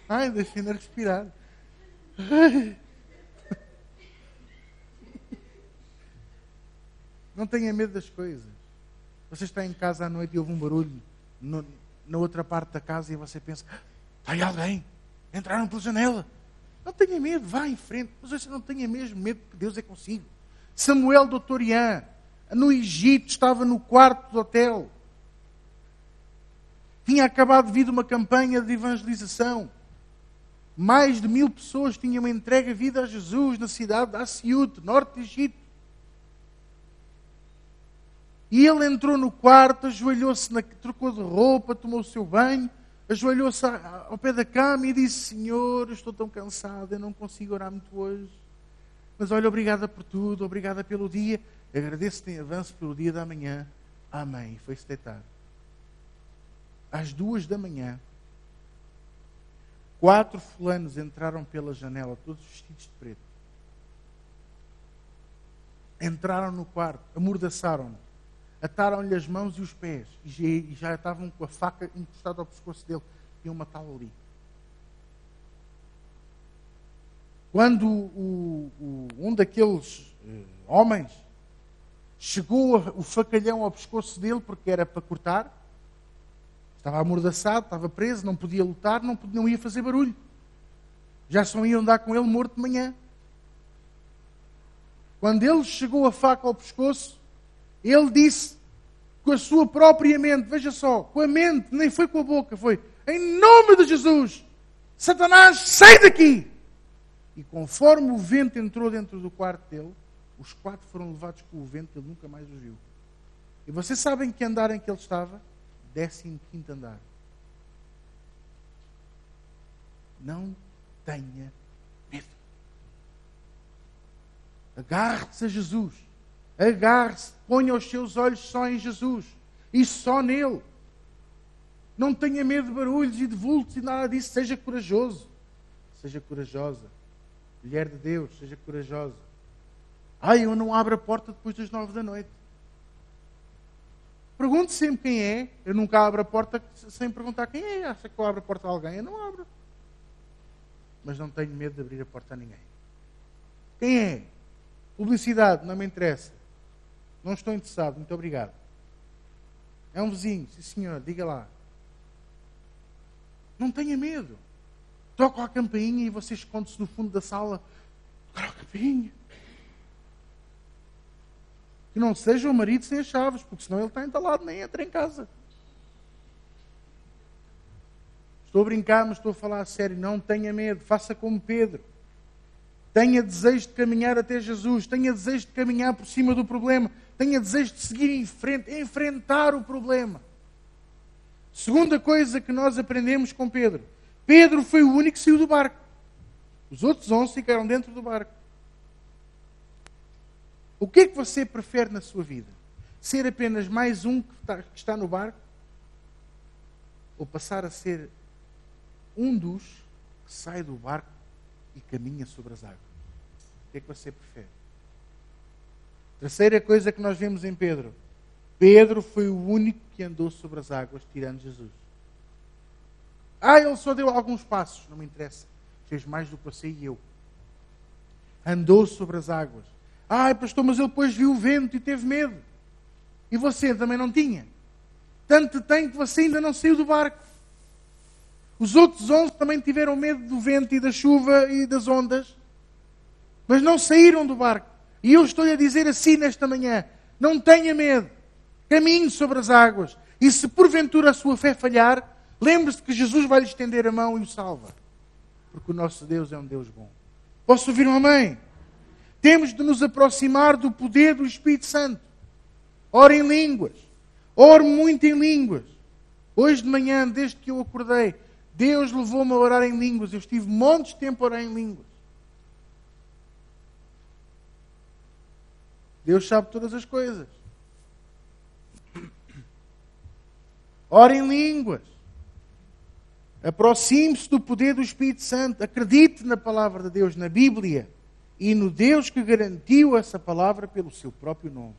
[SPEAKER 1] Ai, deixa-me respirar. Ai. Não tenha medo das coisas. Você está em casa à noite e ouve um barulho na outra parte da casa e você pensa: está aí alguém, entraram pela janela. Não tenha medo, vá em frente. Mas você não tenha mesmo medo, porque Deus é consigo. Samuel Dr. Ian, no Egito, estava no quarto do hotel. Tinha acabado de vir uma campanha de evangelização. Mais de 1000 pessoas tinham entregue a vida a Jesus na cidade de Assiut, norte do Egito. E ele entrou no quarto, ajoelhou-se, trocou de roupa, tomou o seu banho, ajoelhou-se ao pé da cama e disse: Senhor, eu estou tão cansado, eu não consigo orar muito hoje. Mas olha, obrigada por tudo, obrigada pelo dia. Agradeço-te em avanço pelo dia da manhã. Amém. E foi-se deitar. Às 2 da manhã, 4 fulanos entraram pela janela, todos vestidos de preto. Entraram no quarto, amordaçaram-no, ataram-lhe as mãos e os pés e já estavam com a faca encostada ao pescoço dele. Iam matá-lo ali. Quando um daqueles homens chegou o facalhão ao pescoço dele, porque era para cortar. Estava amordaçado, estava preso, não podia lutar, não ia fazer barulho. Já só iam andar com ele morto de manhã. Quando ele chegou a faca ao pescoço, ele disse com a sua própria mente, veja só, com a mente, nem foi com a boca, foi em nome de Jesus, Satanás, sai daqui! E conforme o vento entrou dentro do quarto dele, os 4 foram levados com o vento, ele nunca mais os viu. E vocês sabem que andar em que ele estava? 15º andar. Não tenha medo. Agarre-se a Jesus. Agarre-se, ponha os seus olhos só em Jesus. E só nele. Não tenha medo de barulhos e de vultos e nada disso. Seja corajoso. Seja corajosa. Mulher de Deus, seja corajosa. Eu não abro a porta depois das 9 da noite. Pergunte sempre quem é. Eu nunca abro a porta sem perguntar quem é. Acha que eu abro a porta a alguém? Eu não abro. Mas não tenho medo de abrir a porta a ninguém. Quem é? Publicidade, não me interessa. Não estou interessado, muito obrigado. É um vizinho, sim senhor, diga lá. Não tenha medo. Toca a campainha e você esconde-se no fundo da sala. Toca a campainha. Que não seja o marido sem as chaves, porque senão ele está entalado, nem entra em casa. Estou a brincar, mas estou a falar a sério. Não tenha medo, faça como Pedro. Tenha desejo de caminhar até Jesus. Tenha desejo de caminhar por cima do problema. Tenha desejo de seguir em frente, enfrentar o problema. Segunda coisa que nós aprendemos com Pedro. Pedro foi o único que saiu do barco. Os outros 11 ficaram dentro do barco. O que é que você prefere na sua vida? Ser apenas mais um que está no barco? Ou passar a ser um dos que sai do barco e caminha sobre as águas? O que é que você prefere? Terceira coisa que nós vemos em Pedro. Pedro foi o único que andou sobre as águas, tirando Jesus. Ele só deu alguns passos, não me interessa. Fez mais do que você e eu. Andou sobre as águas. Pastor, mas ele depois viu o vento e teve medo. E você também não tinha? Tanto tem que você ainda não saiu do barco. Os outros 11 também tiveram medo do vento e da chuva e das ondas. Mas não saíram do barco. E eu estou-lhe a dizer assim nesta manhã. Não tenha medo. Caminhe sobre as águas. E se porventura a sua fé falhar, lembre-se que Jesus vai lhe estender a mão e o salva. Porque o nosso Deus é um Deus bom. Posso ouvir um amém? Temos de nos aproximar do poder do Espírito Santo. Ore em línguas. Ore muito em línguas. Hoje de manhã, desde que eu acordei, Deus levou-me a orar em línguas. Eu estive montes de tempo a orar em línguas. Deus sabe todas as coisas. Ore em línguas. Aproxime-se do poder do Espírito Santo. Acredite na palavra de Deus, na Bíblia. E no Deus que garantiu essa palavra pelo seu próprio nome.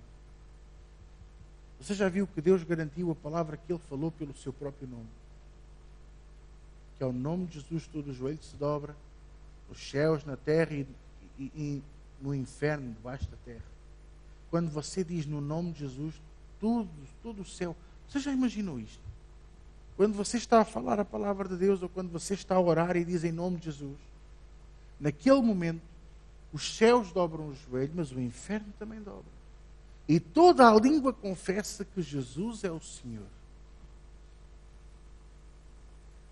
[SPEAKER 1] Você já viu que Deus garantiu a palavra que Ele falou pelo seu próprio nome? Que ao nome de Jesus todo o joelho se dobra, os céus na terra e no inferno debaixo da terra. Quando você diz no nome de Jesus, todo o céu... Você já imaginou isto? Quando você está a falar a palavra de Deus ou quando você está a orar e diz em nome de Jesus, naquele momento, os céus dobram os joelhos, mas o inferno também dobra. E toda a língua confessa que Jesus é o Senhor.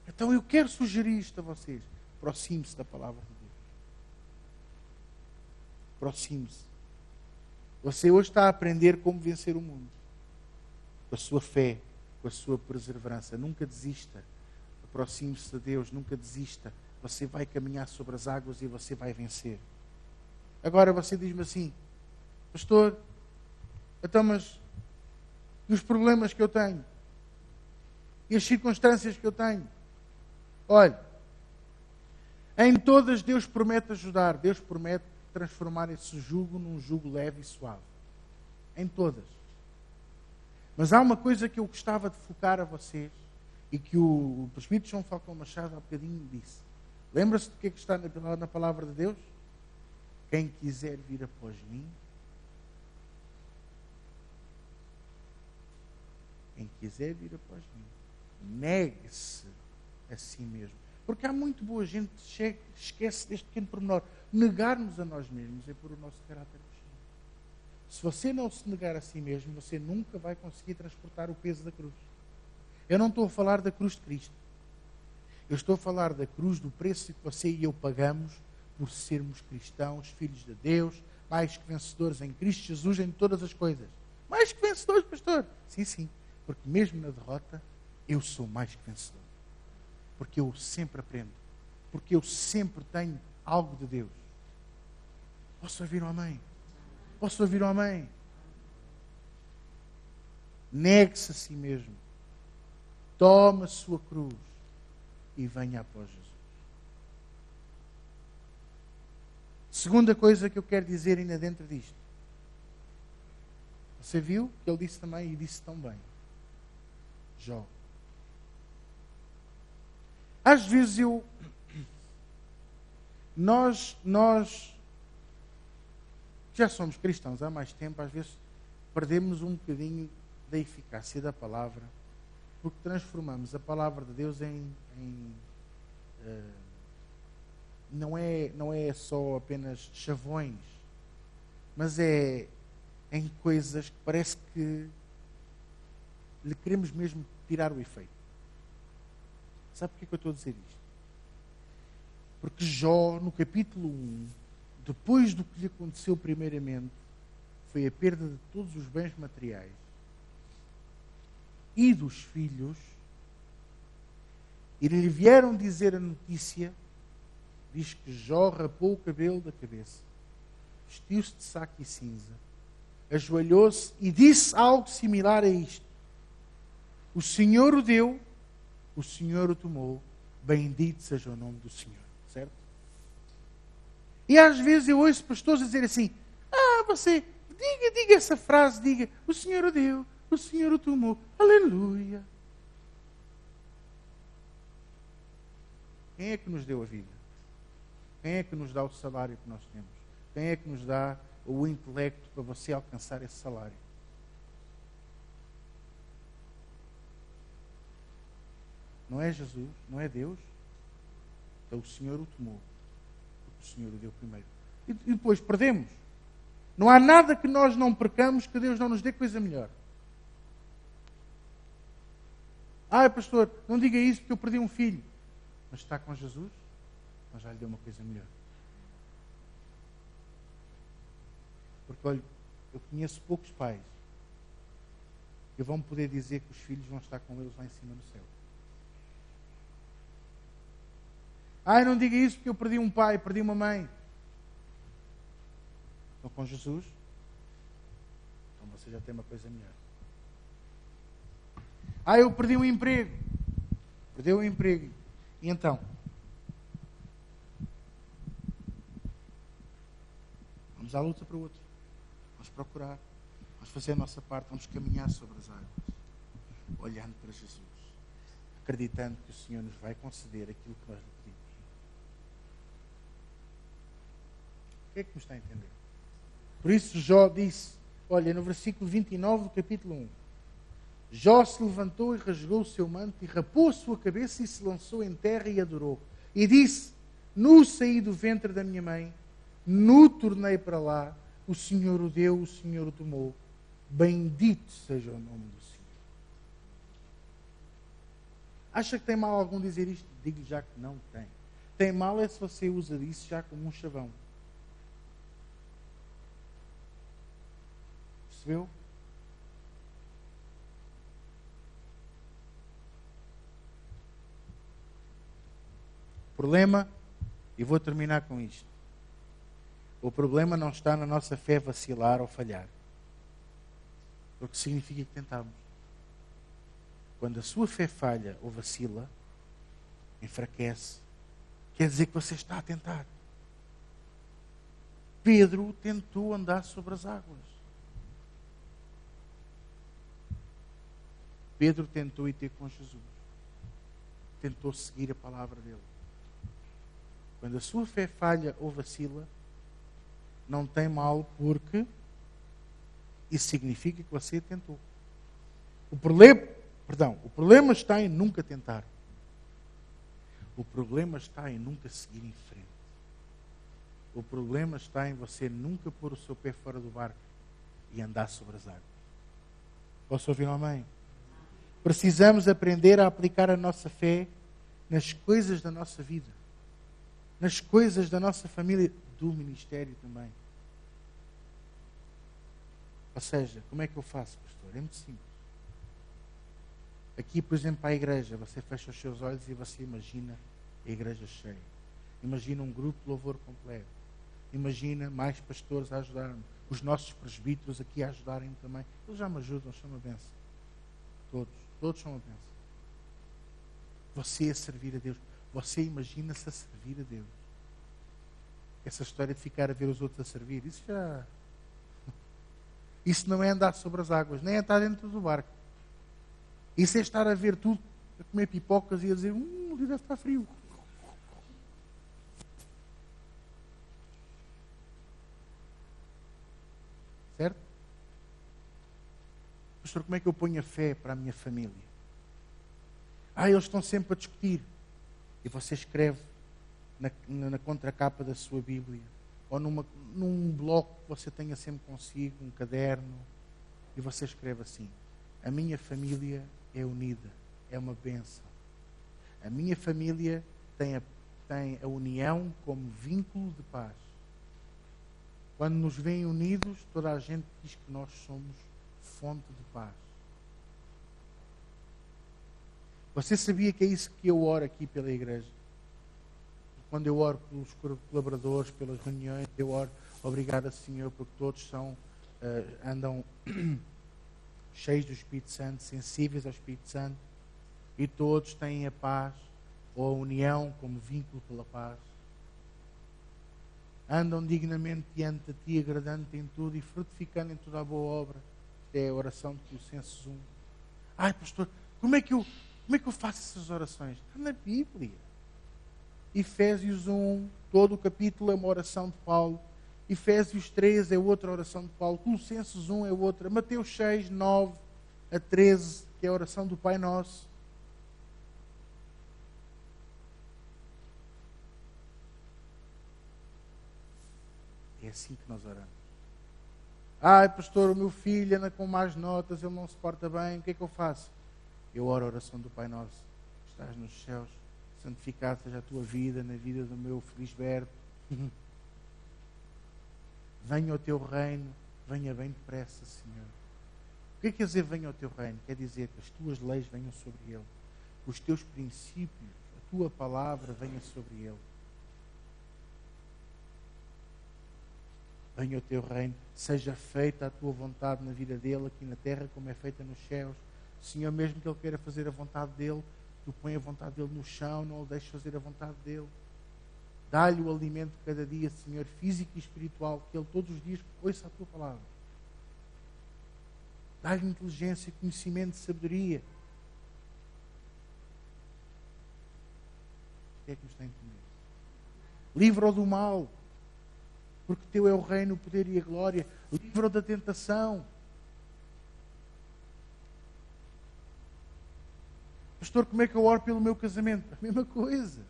[SPEAKER 1] Então eu quero sugerir isto a vocês. Aproxime-se da palavra de Deus. Aproxime-se. Você hoje está a aprender como vencer o mundo. Com a sua fé, com a sua perseverança. Nunca desista. Aproxime-se de Deus, nunca desista. Você vai caminhar sobre as águas e você vai vencer. Agora você diz-me assim, pastor, então mas e os problemas que eu tenho? E as circunstâncias que eu tenho? Olha, em todas Deus promete ajudar, Deus promete transformar esse jugo num jugo leve e suave. Em todas. Mas há uma coisa que eu gostava de focar a vocês e que o presbítero João Falcão Machado há bocadinho disse. Lembra-se do que é que está na palavra de Deus? Quem quiser vir após mim, Quem quiser vir após mim, negue-se a si mesmo. Porque há muito boa gente que esquece deste pequeno pormenor. Negar-nos a nós mesmos é por o nosso caráter crescer. Se você não se negar a si mesmo, você nunca vai conseguir transportar o peso da cruz. Eu não estou a falar da cruz de Cristo. Eu estou a falar da cruz, do preço que você e eu pagamos por sermos cristãos, filhos de Deus, mais que vencedores em Cristo Jesus em todas as coisas. Mais que vencedores, pastor? Sim, sim. Porque mesmo na derrota, eu sou mais que vencedor. Porque eu sempre aprendo. Porque eu sempre tenho algo de Deus. Posso ouvir um amém? Posso ouvir um amém? Negue-se a si mesmo. Tome a sua cruz e venha após Jesus. Segunda coisa que eu quero dizer ainda dentro disto. Você viu que ele disse também e disse tão bem. Jó. Às vezes nós já somos cristãos há mais tempo, às vezes perdemos um bocadinho da eficácia da palavra, porque transformamos a palavra de Deus não é só apenas chavões, mas é em coisas que parece que lhe queremos mesmo tirar o efeito. Sabe porquê que eu estou a dizer isto? Porque Jó, no capítulo 1, depois do que lhe aconteceu primeiramente, foi a perda de todos os bens materiais e dos filhos, e lhe vieram dizer a notícia, diz que Jó rapou o cabelo da cabeça, vestiu-se de saco e cinza, ajoelhou-se e disse algo similar a isto: o Senhor o deu, o Senhor o tomou, bendito seja o nome do Senhor. Certo? E às vezes eu ouço pastores dizer assim: você, diga essa frase, diga, o Senhor o deu, o Senhor o tomou, aleluia. Quem é que nos deu a vida? Quem é que nos dá o salário que nós temos? Quem é que nos dá o intelecto para você alcançar esse salário? Não é Jesus? Não é Deus? Então o Senhor o tomou. Porque o Senhor o deu primeiro. E depois perdemos. Não há nada que nós não percamos que Deus não nos dê coisa melhor. Pastor, não diga isso porque eu perdi um filho. Mas está com Jesus, então já lhe deu uma coisa melhor. Porque, olha, eu conheço poucos pais que vão poder dizer que os filhos vão estar com eles lá em cima no céu. Não diga isso porque eu perdi um pai, perdi uma mãe. Estão com Jesus? Então você já tem uma coisa melhor. Eu perdi um emprego. Perdeu o emprego. E então? Vamos à luta para o outro. Vamos procurar. Vamos fazer a nossa parte. Vamos caminhar sobre as águas. Olhando para Jesus. Acreditando que o Senhor nos vai conceder aquilo que nós lhe pedimos. O que é que me está a entender? Por isso Jó disse, olha, no versículo 29 do capítulo 1, Jó se levantou e rasgou o seu manto e rapou a sua cabeça e se lançou em terra e adorou. E disse, nu saí do ventre da minha mãe, nu tornei para lá, o Senhor o deu, o Senhor o tomou. Bendito seja o nome do Senhor. Acha que tem mal algum dizer isto? Digo-lhe já que não tem. Tem mal é se você usa disso já como um chavão. Percebeu? O problema, e vou terminar com isto, o problema não está na nossa fé vacilar ou falhar. Porque significa que tentamos. Quando a sua fé falha ou vacila, enfraquece, quer dizer que você está a tentar. Pedro tentou andar sobre as águas. Pedro tentou ir ter com Jesus. Tentou seguir a palavra dele. Quando a sua fé falha ou vacila, não tem mal, porque isso significa que você tentou. O problema está em nunca tentar. O problema está em nunca seguir em frente. O problema está em você nunca pôr o seu pé fora do barco e andar sobre as águas. Posso ouvir um amém? Precisamos aprender a aplicar a nossa fé nas coisas da nossa vida, nas coisas da nossa família, do ministério também. Ou seja, como é que eu faço, pastor? É muito simples. Aqui, por exemplo, para a igreja, você fecha os seus olhos e você imagina a igreja cheia. Imagina um grupo de louvor completo. Imagina mais pastores a ajudar-me. Os nossos presbíteros aqui a ajudarem também. Eles já me ajudam, são uma bênção. Todos são uma bênção. Você a servir a Deus. Você imagina-se a servir a Deus. Essa história de ficar a ver os outros a servir, isso não é andar sobre as águas, nem é estar dentro do barco. Isso é estar a ver tudo, a comer pipocas e a dizer, ali deve estar frio. Certo? Pastor, como é que eu ponho a fé para a minha família? Eles estão sempre a discutir. E você escreve na contracapa da sua Bíblia, ou num bloco que você tenha sempre consigo, um caderno, e você escreve assim: a minha família é unida, é uma bênção. A minha família tem a união como vínculo de paz. Quando nos veem unidos, toda a gente diz que nós somos fonte de paz. Você sabia que é isso que eu oro aqui pela igreja? Quando eu oro pelos colaboradores, pelas reuniões, eu oro, obrigado, Senhor, porque todos andam cheios do Espírito Santo, sensíveis ao Espírito Santo, e todos têm a paz, ou a união como vínculo pela paz. Andam dignamente diante de Ti, agradando-Te em tudo e frutificando em toda a boa obra. É a oração de Colossenses 1. Pastor, como é que eu faço essas orações? Está na Bíblia. Efésios 1, todo o capítulo é uma oração de Paulo. Efésios 3 é outra oração de Paulo. Colossenses 1 é outra. Mateus 6, 9 a 13, que é a oração do Pai Nosso. É assim que nós oramos. Pastor, o meu filho anda com más notas, ele não se porta bem, o que é que eu faço? Eu oro a oração do Pai Nosso, que estás nos céus, santificado seja a tua vida, na vida do meu Felisberto. Venha o teu reino, venha bem depressa, Senhor. O que quer dizer venha o teu reino? Quer dizer que as tuas leis venham sobre ele, que os teus princípios, a tua palavra venha sobre ele. Venha o teu reino, seja feita a tua vontade na vida dele, aqui na terra, como é feita nos céus. Senhor, mesmo que ele queira fazer a vontade dele, tu põe a vontade dele no chão, não o deixes fazer a vontade dele. Dá-lhe o alimento de cada dia, Senhor, físico e espiritual, que ele todos os dias ouça a tua palavra. Dá-lhe inteligência, conhecimento, sabedoria. O que é que nos tem a entender? Livra-o do mal, porque teu é o reino, o poder e a glória. Livra-o da tentação. Pastor, como é que eu oro pelo meu casamento? A mesma coisa.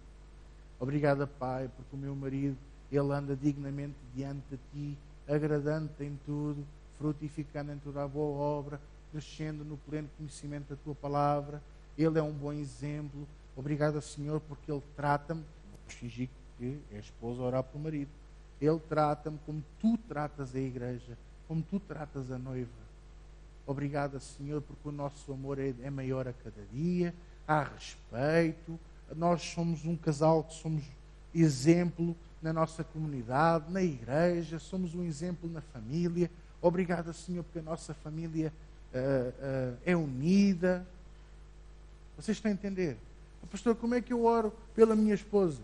[SPEAKER 1] Obrigado, Pai, porque o meu marido, ele anda dignamente diante de Ti, agradando-Te em tudo, frutificando em toda a boa obra, crescendo no pleno conhecimento da Tua palavra. Ele é um bom exemplo. Obrigado, Senhor, porque Ele trata-me. Vou fingir que é a esposa a orar pelo marido. Ele trata-me como Tu tratas a igreja, como Tu tratas a noiva. Obrigado, Senhor, porque o nosso amor é maior a cada dia, há respeito. Nós somos um casal que somos exemplo na nossa comunidade, na igreja, somos um exemplo na família. Obrigado, Senhor, porque a nossa família é unida. Vocês estão a entender? Pastor, como é que eu oro pela minha esposa?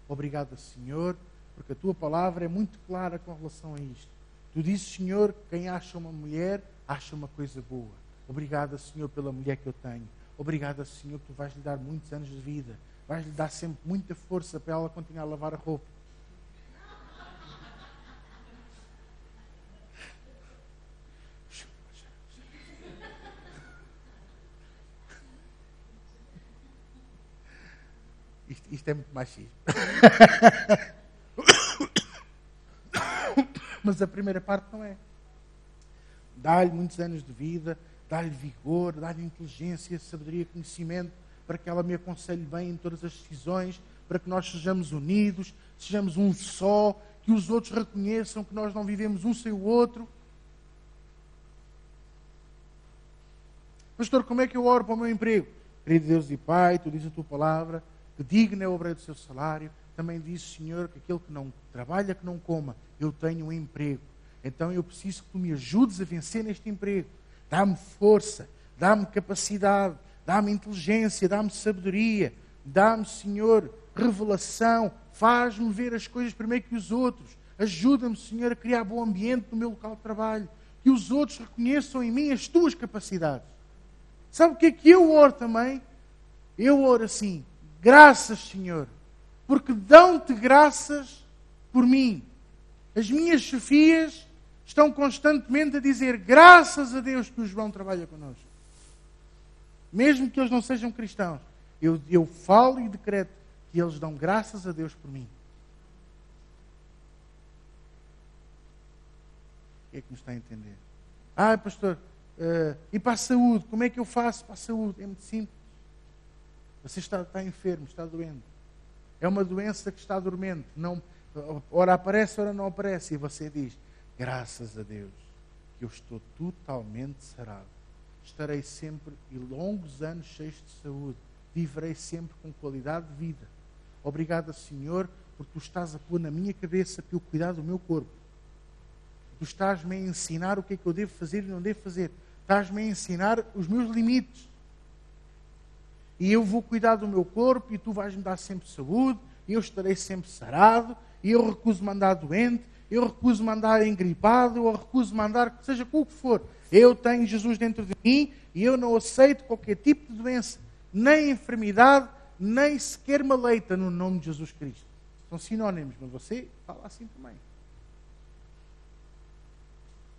[SPEAKER 1] Obrigado, Senhor, porque a Tua palavra é muito clara com relação a isto. Tu dizes, Senhor, quem acha uma mulher, acha uma coisa boa. Obrigado, Senhor, pela mulher que eu tenho. Obrigado, Senhor, que Tu vais lhe dar muitos anos de vida. Vais lhe dar sempre muita força para ela continuar a lavar a roupa. Isto é muito machismo. Mas a primeira parte não é. Dá-lhe muitos anos de vida, dá-lhe vigor, dá-lhe inteligência, sabedoria, conhecimento, para que ela me aconselhe bem em todas as decisões, para que nós sejamos unidos, sejamos um só, que os outros reconheçam que nós não vivemos um sem o outro. Pastor, como é que eu oro para o meu emprego? Querido Deus e Pai, tu dizes a tua palavra, que digno é o obreiro do seu salário. Também diz, Senhor, que aquele que não trabalha, que não coma, eu tenho um emprego. Então eu preciso que tu me ajudes a vencer neste emprego. Dá-me força, dá-me capacidade, dá-me inteligência, dá-me sabedoria, dá-me, Senhor, revelação, faz-me ver as coisas primeiro que os outros. Ajuda-me, Senhor, a criar bom ambiente no meu local de trabalho. Que os outros reconheçam em mim as tuas capacidades. Sabe o que é que eu oro também? Eu oro assim, graças, Senhor, porque dão-te graças por mim. As minhas chefias estão constantemente a dizer graças a Deus que o João trabalha connosco. Mesmo que eles não sejam cristãos, eu falo e decreto que eles dão graças a Deus por mim. O que é que me está a entender? Pastor, e para a saúde? Como é que eu faço para a saúde? É muito simples. Você está enfermo, está doente. É uma doença que está dormente. Não, ora aparece, ora não aparece. E você diz, graças a Deus, que eu estou totalmente sarado. Estarei sempre e longos anos cheios de saúde. Viverei sempre com qualidade de vida. Obrigado, Senhor, porque tu estás a pôr na minha cabeça para eu cuidar do meu corpo. Tu estás-me a ensinar o que é que eu devo fazer e não devo fazer. Estás-me a ensinar os meus limites. E eu vou cuidar do meu corpo e tu vais-me dar sempre saúde, e eu estarei sempre sarado, e eu recuso-me a andar doente, eu recuso-me a andar engripado, eu recuso-me a andar, seja com o que for. Eu tenho Jesus dentro de mim e eu não aceito qualquer tipo de doença, nem enfermidade, nem sequer maleita no nome de Jesus Cristo. São sinónimos, mas você fala assim também.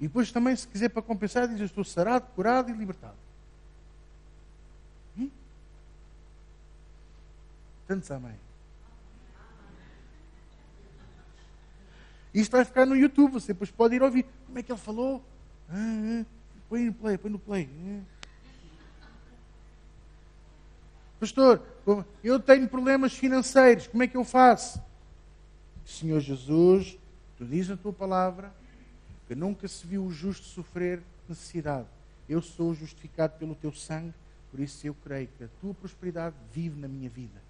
[SPEAKER 1] E depois também, se quiser para compensar, diz, eu estou sarado, curado e libertado. Tantos amém. Isto vai ficar no YouTube, você depois pode ir ouvir. Como é que ele falou? Põe no play. Pastor, eu tenho problemas financeiros, como é que eu faço? Senhor Jesus, tu dizes na tua palavra que nunca se viu o justo sofrer necessidade. Eu sou justificado pelo teu sangue, por isso eu creio que a tua prosperidade vive na minha vida.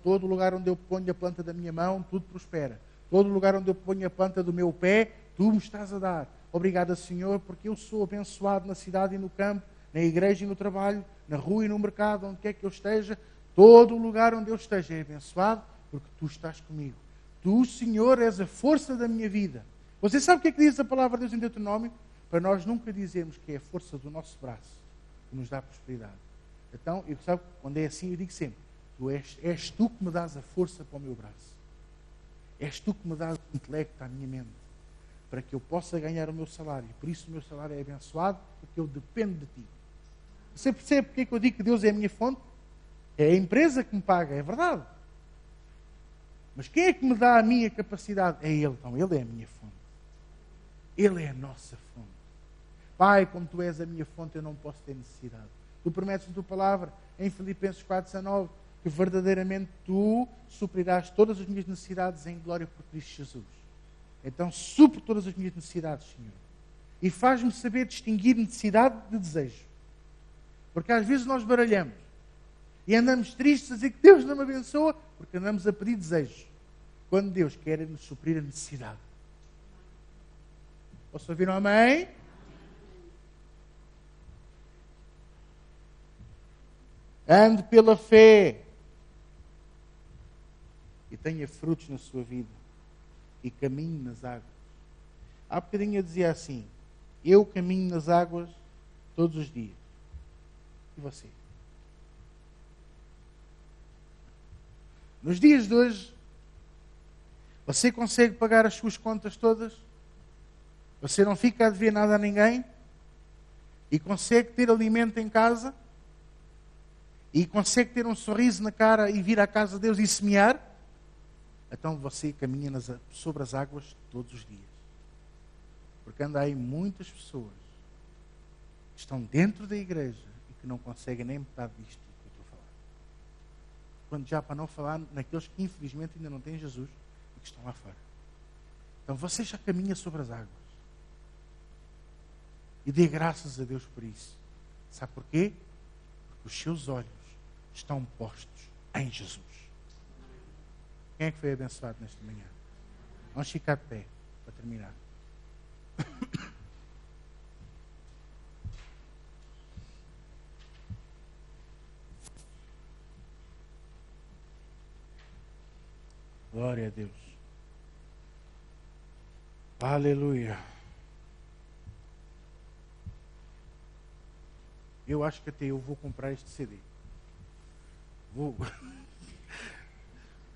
[SPEAKER 1] Todo lugar onde eu ponho a planta da minha mão, tudo prospera. Todo lugar onde eu ponho a planta do meu pé, tu me estás a dar. Obrigado, Senhor, porque eu sou abençoado na cidade e no campo, na igreja e no trabalho, na rua e no mercado, onde quer que eu esteja. Todo lugar onde eu esteja é abençoado, porque tu estás comigo. Tu, Senhor, és a força da minha vida. Você sabe o que é que diz a palavra de Deus em Deuteronômio? Para nós nunca dizermos que é a força do nosso braço que nos dá prosperidade. Então, eu sabe, quando é assim, eu digo sempre, és tu que me dás a força para o meu braço. És tu que me dás o intelecto à minha mente, para que eu possa ganhar o meu salário. Por isso o meu salário é abençoado, porque eu dependo de ti. Você percebe porque é que eu digo que Deus é a minha fonte? É a empresa que me paga, é verdade. Mas quem é que me dá a minha capacidade? É Ele. Então, Ele é a minha fonte. Ele é a nossa fonte. Pai, como tu és a minha fonte, eu não posso ter necessidade. Tu prometes na tua palavra, em Filipenses 4,19, que verdadeiramente tu suprirás todas as minhas necessidades em glória por Cristo Jesus. Então, supre todas as minhas necessidades, Senhor. E faz-me saber distinguir necessidade de desejo. Porque às vezes nós baralhamos. E andamos tristes a dizer que Deus não me abençoa, porque andamos a pedir desejos. Quando Deus quer nos suprir a necessidade. Posso ouvir um amém? Ande pela fé. E tenha frutos na sua vida. E caminhe nas águas. Há bocadinho eu dizia assim, eu caminho nas águas todos os dias. E você? Nos dias de hoje, você consegue pagar as suas contas todas? Você não fica a dever nada a ninguém? E consegue ter alimento em casa? e consegue ter um sorriso na cara e vir à casa de Deus e semear, então você caminha sobre as águas todos os dias. Porque anda aí muitas pessoas que estão dentro da igreja e que não conseguem nem metade disto que eu estou a falar. Quando já para não falar naqueles que infelizmente ainda não têm Jesus e que estão lá fora. Então você já caminha sobre as águas. E dê graças a Deus por isso. Sabe porquê? Porque os seus olhos estão postos em Jesus. Quem é que foi abençoado nesta manhã? Vamos ficar de pé para terminar. Glória a Deus. Aleluia. Eu acho que até eu vou comprar este CD.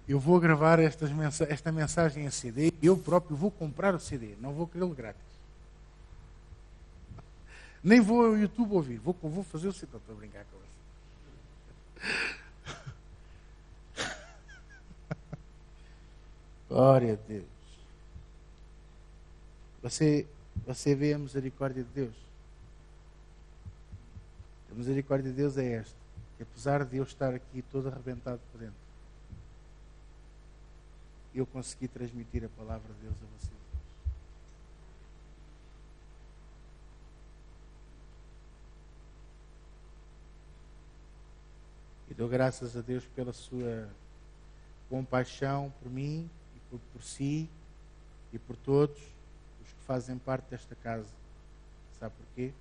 [SPEAKER 1] Eu vou gravar esta mensagem em CD. Eu próprio vou comprar o CD. Não vou querê-lo grátis. Nem vou ao YouTube ouvir. Vou fazer o CD. Estou a brincar com você. Glória a Deus. Você vê a misericórdia de Deus? A misericórdia de Deus é esta. Que apesar de eu estar aqui todo arrebentado por dentro, eu consegui transmitir a palavra de Deus a vocês. E dou graças a Deus pela sua compaixão por mim e por si e por todos os que fazem parte desta casa. Sabe porquê?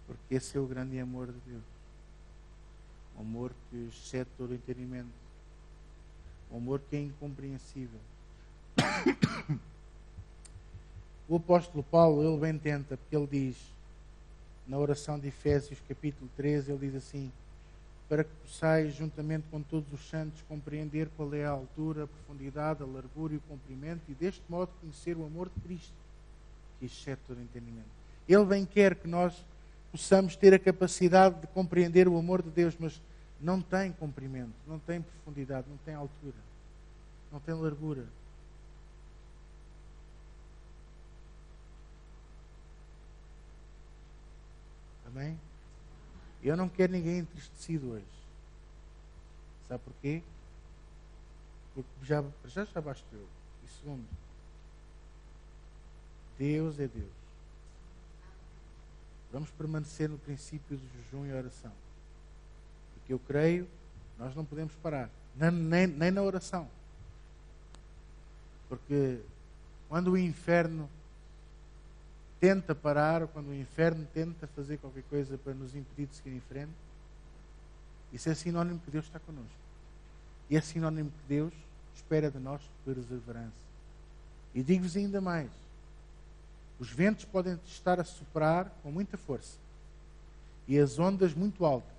[SPEAKER 1] Porque esse é o grande amor de Deus. Um amor que excede todo o entendimento. Um amor que é incompreensível. O apóstolo Paulo, ele bem tenta, porque ele diz, na oração de Efésios capítulo 13, ele diz assim: para que possais, juntamente com todos os santos, compreender qual é a altura, a profundidade, a largura e o comprimento, e deste modo conhecer o amor de Cristo, que excede todo o entendimento. Ele bem quer que nós possamos ter a capacidade de compreender o amor de Deus, mas não tem comprimento, não tem profundidade, não tem altura, não tem largura. Amém? Eu não quero ninguém entristecido hoje. Sabe porquê? Porque já basta eu. E segundo, Deus é Deus. Vamos permanecer no princípio do jejum e oração. Porque eu creio, nós não podemos parar. Nem na oração. Porque quando o inferno tenta parar, ou quando o inferno tenta fazer qualquer coisa para nos impedir de seguir em frente, isso é sinónimo que Deus está connosco. E é sinónimo que Deus espera de nós perseverança. E digo-vos ainda mais. Os ventos podem estar a soprar com muita força. E as ondas muito altas.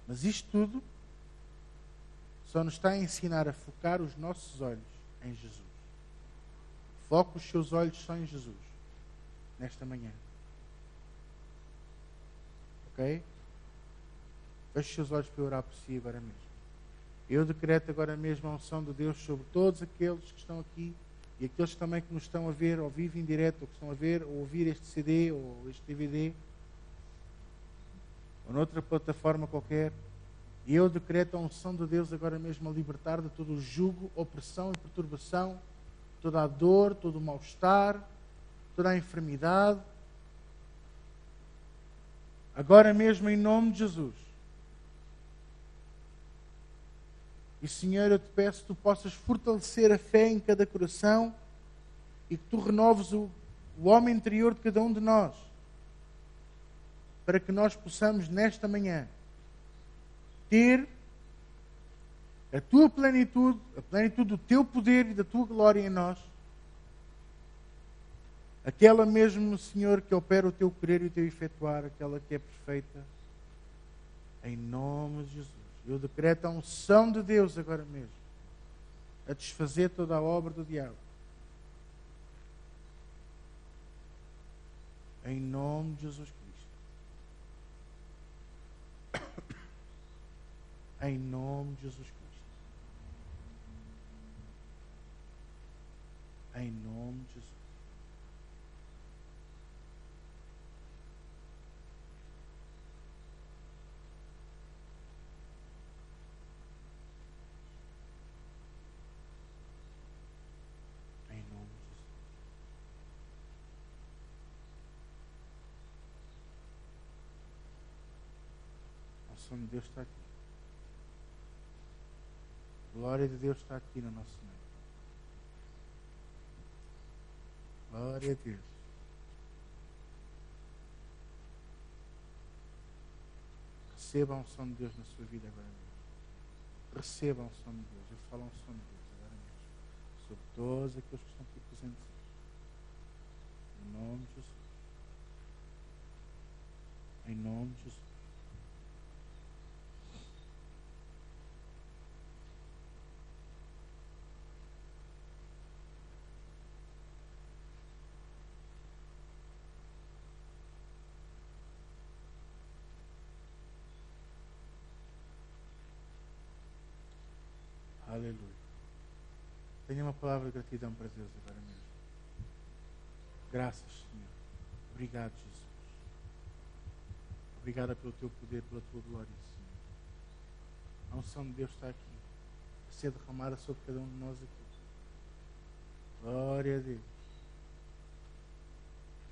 [SPEAKER 1] Mas isto tudo só nos está a ensinar a focar os nossos olhos em Jesus. Foque os seus olhos só em Jesus. Nesta manhã. Ok? Feche os seus olhos para eu orar por si agora mesmo. Eu decreto agora mesmo a unção de Deus sobre todos aqueles que estão aqui e aqueles também que nos estão a ver ao vivo em direto, ou que estão a ver ou ouvir este CD ou este DVD ou noutra plataforma qualquer. E eu decreto a unção de Deus agora mesmo a libertar de todo o jugo, opressão e perturbação, toda a dor, todo o mal-estar, toda a enfermidade. Agora mesmo em nome de Jesus. E Senhor, eu te peço que tu possas fortalecer a fé em cada coração e que tu renoves o homem interior de cada um de nós, para que nós possamos nesta manhã ter a tua plenitude, a plenitude do teu poder e da tua glória em nós. Aquela mesmo, Senhor, que opera o teu querer e o teu efetuar, aquela que é perfeita, em nome de Jesus. Eu decreto a unção de Deus agora mesmo, a desfazer toda a obra do diabo. Em nome de Jesus Cristo. Em nome de Jesus Cristo. Em nome de Jesus. Em nome de Jesus. A unção de Deus está aqui. A glória de Deus está aqui no nosso meio. Glória a Deus. Receba a unção de Deus na sua vida agora mesmo. Receba a unção de Deus. Eu falo a unção de Deus agora mesmo. Sobre todos aqueles que estão aqui presentes. Em nome de Jesus. Em nome de Jesus. Aleluia. Tenha uma palavra de gratidão para Deus agora mesmo. Graças, Senhor. Obrigado, Jesus. Obrigado pelo teu poder, pela tua glória, Senhor. A unção de Deus está aqui, a ser derramada sobre cada um de nós aqui. Glória a Deus.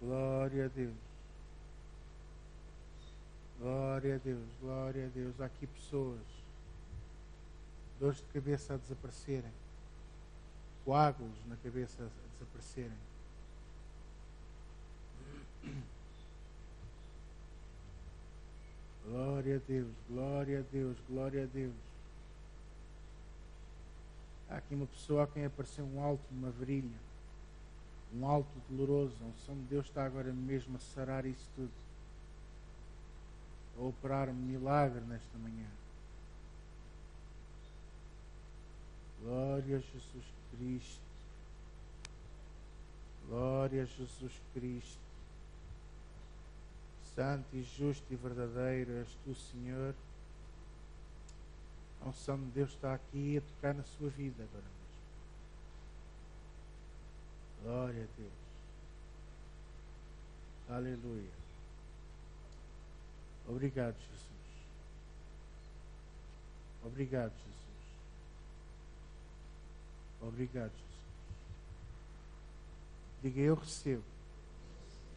[SPEAKER 1] Glória a Deus. Glória a Deus. Glória a Deus. Há aqui pessoas, dores de cabeça a desaparecerem, coágulos na cabeça a desaparecerem. Glória a Deus, glória a Deus, glória a Deus. Há aqui uma pessoa a quem apareceu um alto numa virilha, um alto doloroso. A unção de Deus está agora mesmo a sarar isso tudo, a operar um milagre nesta manhã. Glória a Jesus Cristo. Glória a Jesus Cristo. Santo e justo e verdadeiro és tu, Senhor. A unção de Deus está aqui a tocar na sua vida agora mesmo. Glória a Deus. Aleluia. Obrigado, Jesus. Obrigado, Jesus. Obrigado, Jesus. Diga, eu recebo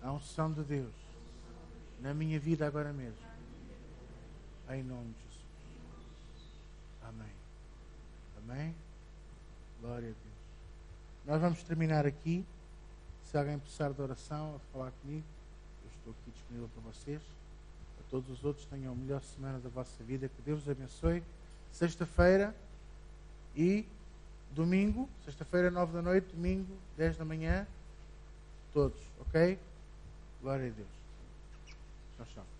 [SPEAKER 1] a unção de Deus na minha vida agora mesmo. Em nome de Jesus. Amém. Amém. Glória a Deus. Nós vamos terminar aqui. Se alguém precisar de oração, a falar comigo, eu estou aqui disponível para vocês. A todos os outros, tenham a melhor semana da vossa vida. Que Deus os abençoe. Sexta-feira e domingo, sexta-feira 9 da noite, domingo 10 da manhã, todos, ok? Glória a Deus. Tchau, tchau.